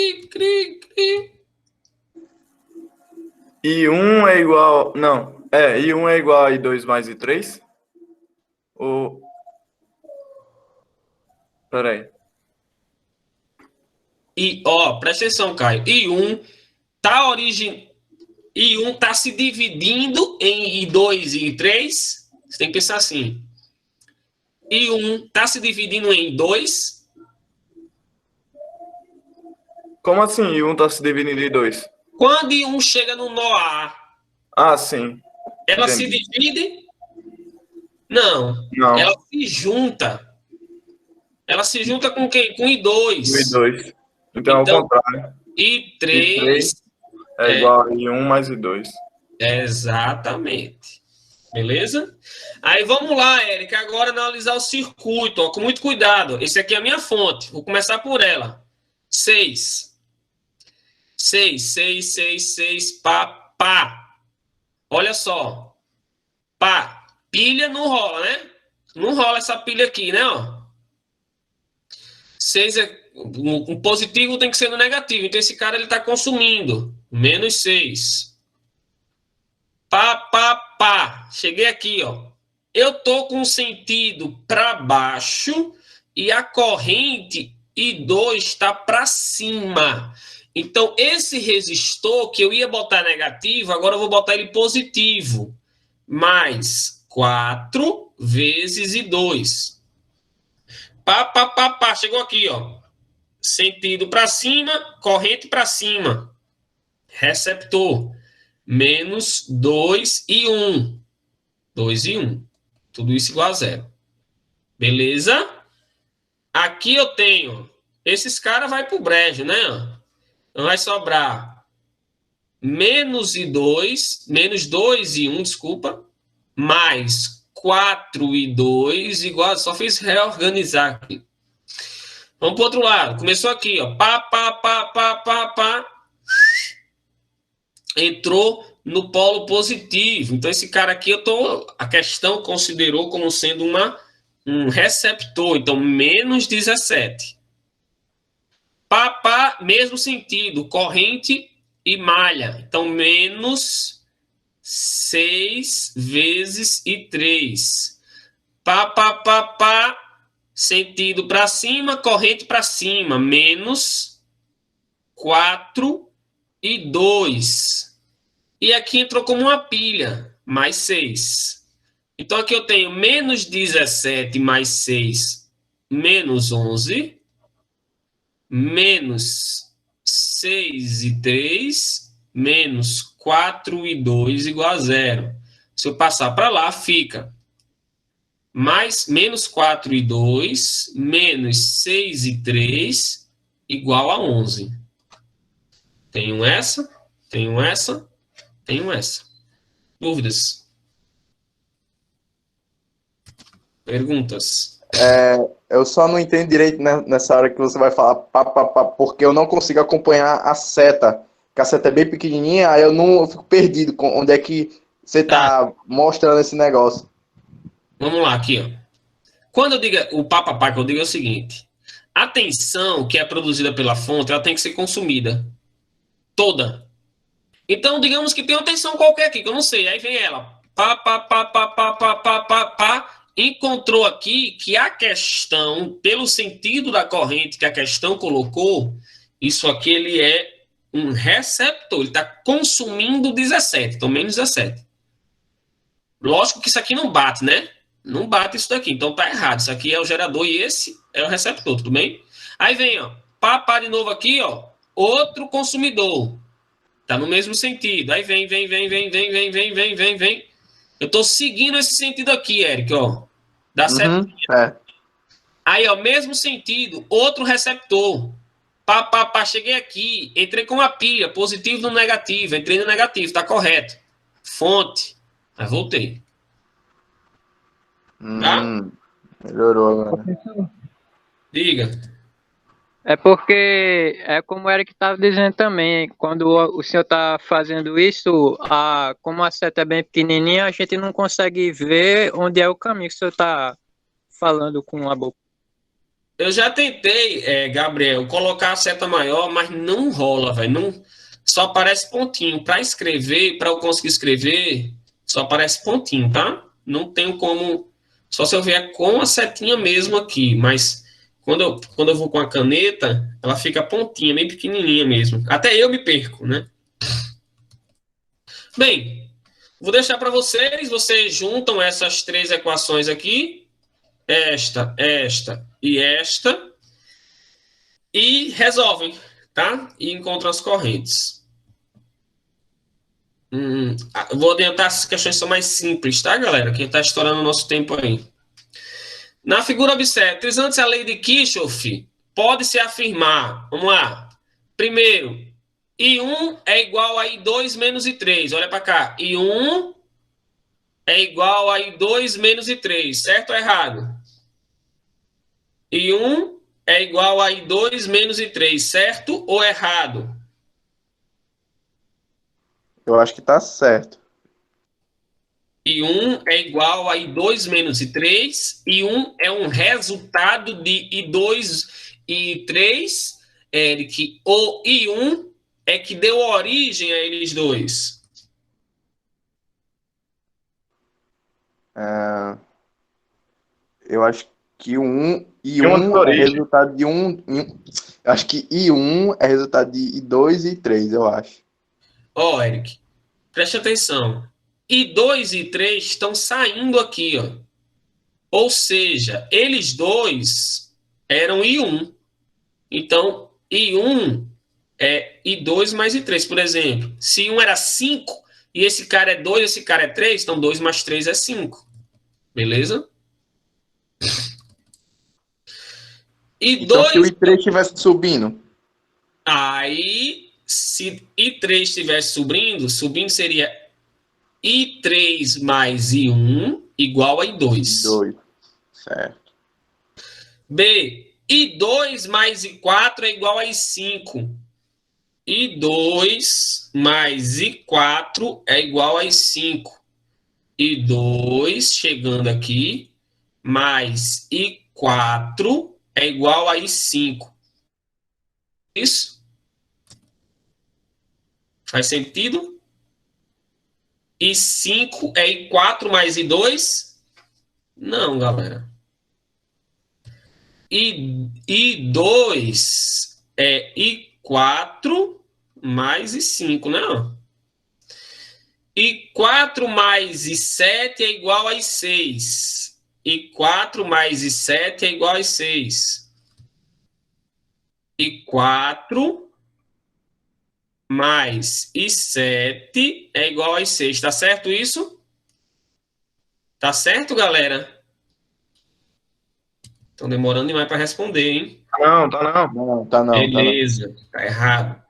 I1 é igual... Não. I1 é igual a I2 mais I3? Ou... Peraí. E, ó, presta atenção, Caio. I1 tá se dividindo em I2 e I3. Você tem que pensar assim. I1 tá se dividindo em 2. Como assim I1 tá se dividindo em 2? Quando I1 chega no nó A, Ah, sim. ela Entendi. se divide? Não. Não. Ela se junta. Ela se junta com quem? Com I2. I2. Então, é o contrário. I3 é igual a I1 mais I2. Exatamente. Beleza? Aí vamos lá, Érica, agora analisar o circuito, ó, com muito cuidado. Esse aqui é a minha fonte. Vou começar por ela. 6. 6, pá. Olha só. Pá. Pilha não rola, né? Não rola essa pilha aqui, né? Ó. 6 é... Um positivo tem que ser no negativo. Então, esse cara ele está consumindo. Menos 6. Pá. Cheguei aqui, ó. Eu tô com sentido para baixo e a corrente I2 está para cima. Então, esse resistor que eu ia botar negativo, agora eu vou botar ele positivo. Mais 4 vezes I2. Pá. Chegou aqui, ó. Sentido para cima, corrente para cima. Receptor. Menos 2 e 1. 2 e 1. Tudo isso igual a 0. Beleza? Aqui eu tenho... Esses caras vai pro brejo, né? Então vai sobrar menos 2 e 1, desculpa, mais 4 e 2 igual... Só fiz reorganizar aqui. Vamos para o outro lado. Começou aqui, ó. Pá. Entrou no polo positivo. Então, esse cara aqui, a questão considerou como sendo um receptor. Então, menos 17. Pá, mesmo sentido. Corrente e malha. Então, menos 6 vezes e 3. Pá. Sentido para cima, corrente para cima. Menos 4 e 2. E aqui entrou como uma pilha, mais 6. Então, aqui eu tenho menos 17 mais 6, menos 11. Menos 6 e 3, menos 4 e 2 igual a 0. Se eu passar para lá, fica mais menos 4 e 2, menos 6 e 3, igual a 11. Tenho essa. Dúvidas? Perguntas? Eu só não entendo direito nessa hora que você vai falar porque eu não consigo acompanhar a seta. Porque a seta é bem pequenininha, aí eu fico perdido com onde é que você tá mostrando esse negócio. Vamos lá, aqui, ó. Quando eu digo o papapá, que eu digo é o seguinte: a tensão que é produzida pela fonte, ela tem que ser consumida. Toda. Então, digamos que tem uma tensão qualquer aqui, que eu não sei. Aí vem ela. Encontrou aqui que a questão, pelo sentido da corrente que a questão colocou, isso aqui ele é um receptor. Ele está consumindo 17. Então, menos 17. Lógico que isso aqui não bate, né? Não bate isso daqui, então tá errado. Isso aqui é o gerador e esse é o receptor, tudo bem? Aí vem, ó, pá de novo aqui, ó, outro consumidor. Tá no mesmo sentido. Aí vem. Eu tô seguindo esse sentido aqui, Eric, ó. Dá certo? Aí, ó, mesmo sentido, outro receptor. Pá, cheguei aqui, entrei com uma pilha, positivo no negativo, entrei no negativo, tá correto. Fonte. Aí voltei. Tá? Melhorou agora. Diga. É porque, é como o Eric estava dizendo também, quando o senhor está fazendo isso, como a seta é bem pequenininha, a gente não consegue ver onde é o caminho que o senhor está falando com a boca. Eu já tentei, Gabriel, colocar a seta maior, mas não rola, velho. Não, só aparece pontinho. Para escrever, para eu conseguir escrever, só aparece pontinho, tá? Não tenho como... Só se eu vier com a setinha mesmo aqui, mas quando eu vou com a caneta, ela fica pontinha, bem pequenininha mesmo. Até eu me perco, né? Bem, vou deixar para vocês juntam essas três equações aqui, esta e esta, e resolvem, tá? E encontram as correntes. Vou adiantar, essas questões são mais simples, tá, galera? Quem está estourando o nosso tempo aí. Na figura, observe, utilizando a lei de Kirchhoff, pode-se afirmar, vamos lá. Primeiro, I1 é igual a I2 menos I3. Olha para cá. I1 é igual a I2 menos I3. Certo ou errado? I1 é igual a I2 menos I3. Certo ou errado? Eu acho que tá certo. I1 é igual a I2 menos I3. I1 é um resultado de I2 e I3. Eric, o I1 é que deu origem a eles dois. Eu acho que I1 é resultado de acho que I1 é resultado de I2 e I3, eu acho. Ó, Eric, preste atenção. I2 e I3 estão saindo aqui, ó. Ou seja, eles dois eram I1. Então, I1 é I2 mais I3, por exemplo. Se I1 era 5 e esse cara é 2, esse cara é 3, então 2 mais 3 é 5. Beleza? Então, se o I3 estivesse subindo. Aí, se I3 estivesse subindo seria I3 mais I1 igual a I2. 2. Certo. B, I2 mais I4 é igual a I5. I2 mais I4 é igual a I5. I2 chegando aqui, mais I4 é igual a I5. Isso? Faz sentido? I5 é I4 mais I2? Não, galera. I2 é I4 mais I5, não. I4 mais I7 é igual a I6. I4 mais I7 é igual a I6. I4 mais I7 é igual a I6. Tá certo isso? Tá certo, galera? Estão demorando demais para responder, hein? Não, tá não. Não, tá não. Beleza, tá errado.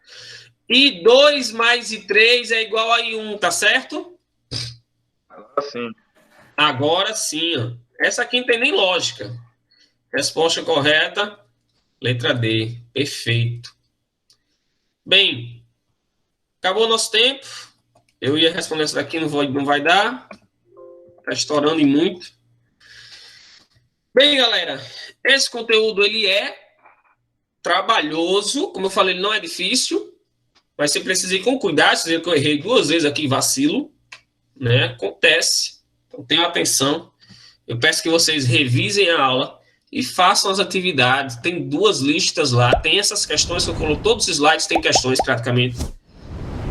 I2 mais I3 é igual a I1, tá certo? Assim. Agora sim, ó. Essa aqui não tem nem lógica. Resposta correta, letra D. Perfeito. Bem, acabou o nosso tempo. Eu ia responder essa daqui, não vai dar. Tá estourando e muito. Bem, galera, esse conteúdo ele é trabalhoso. Como eu falei, ele não é difícil. Mas você precisa ir com cuidado. Você viu que eu errei 2 vezes aqui, vacilo. Né? Acontece. Então, tenham atenção. Eu peço que vocês revisem a aula e façam as atividades. Tem 2 listas lá. Tem essas questões que eu coloco. Todos os slides têm questões, praticamente.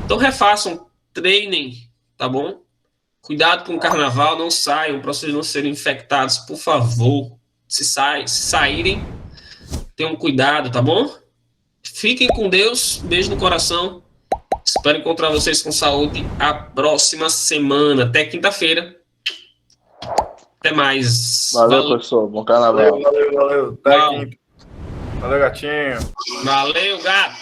Então, refaçam. Treinem. Tá bom? Cuidado com o carnaval. Não saiam para vocês não serem infectados. Por favor. Se saírem, tenham cuidado, tá bom? Fiquem com Deus. Beijo no coração. Espero encontrar vocês com saúde a próxima semana. Até quinta-feira. Até mais. Valeu, professor. Bom carnaval. Valeu. Até Tchau. quinta. Valeu, gatinho. Valeu, gato.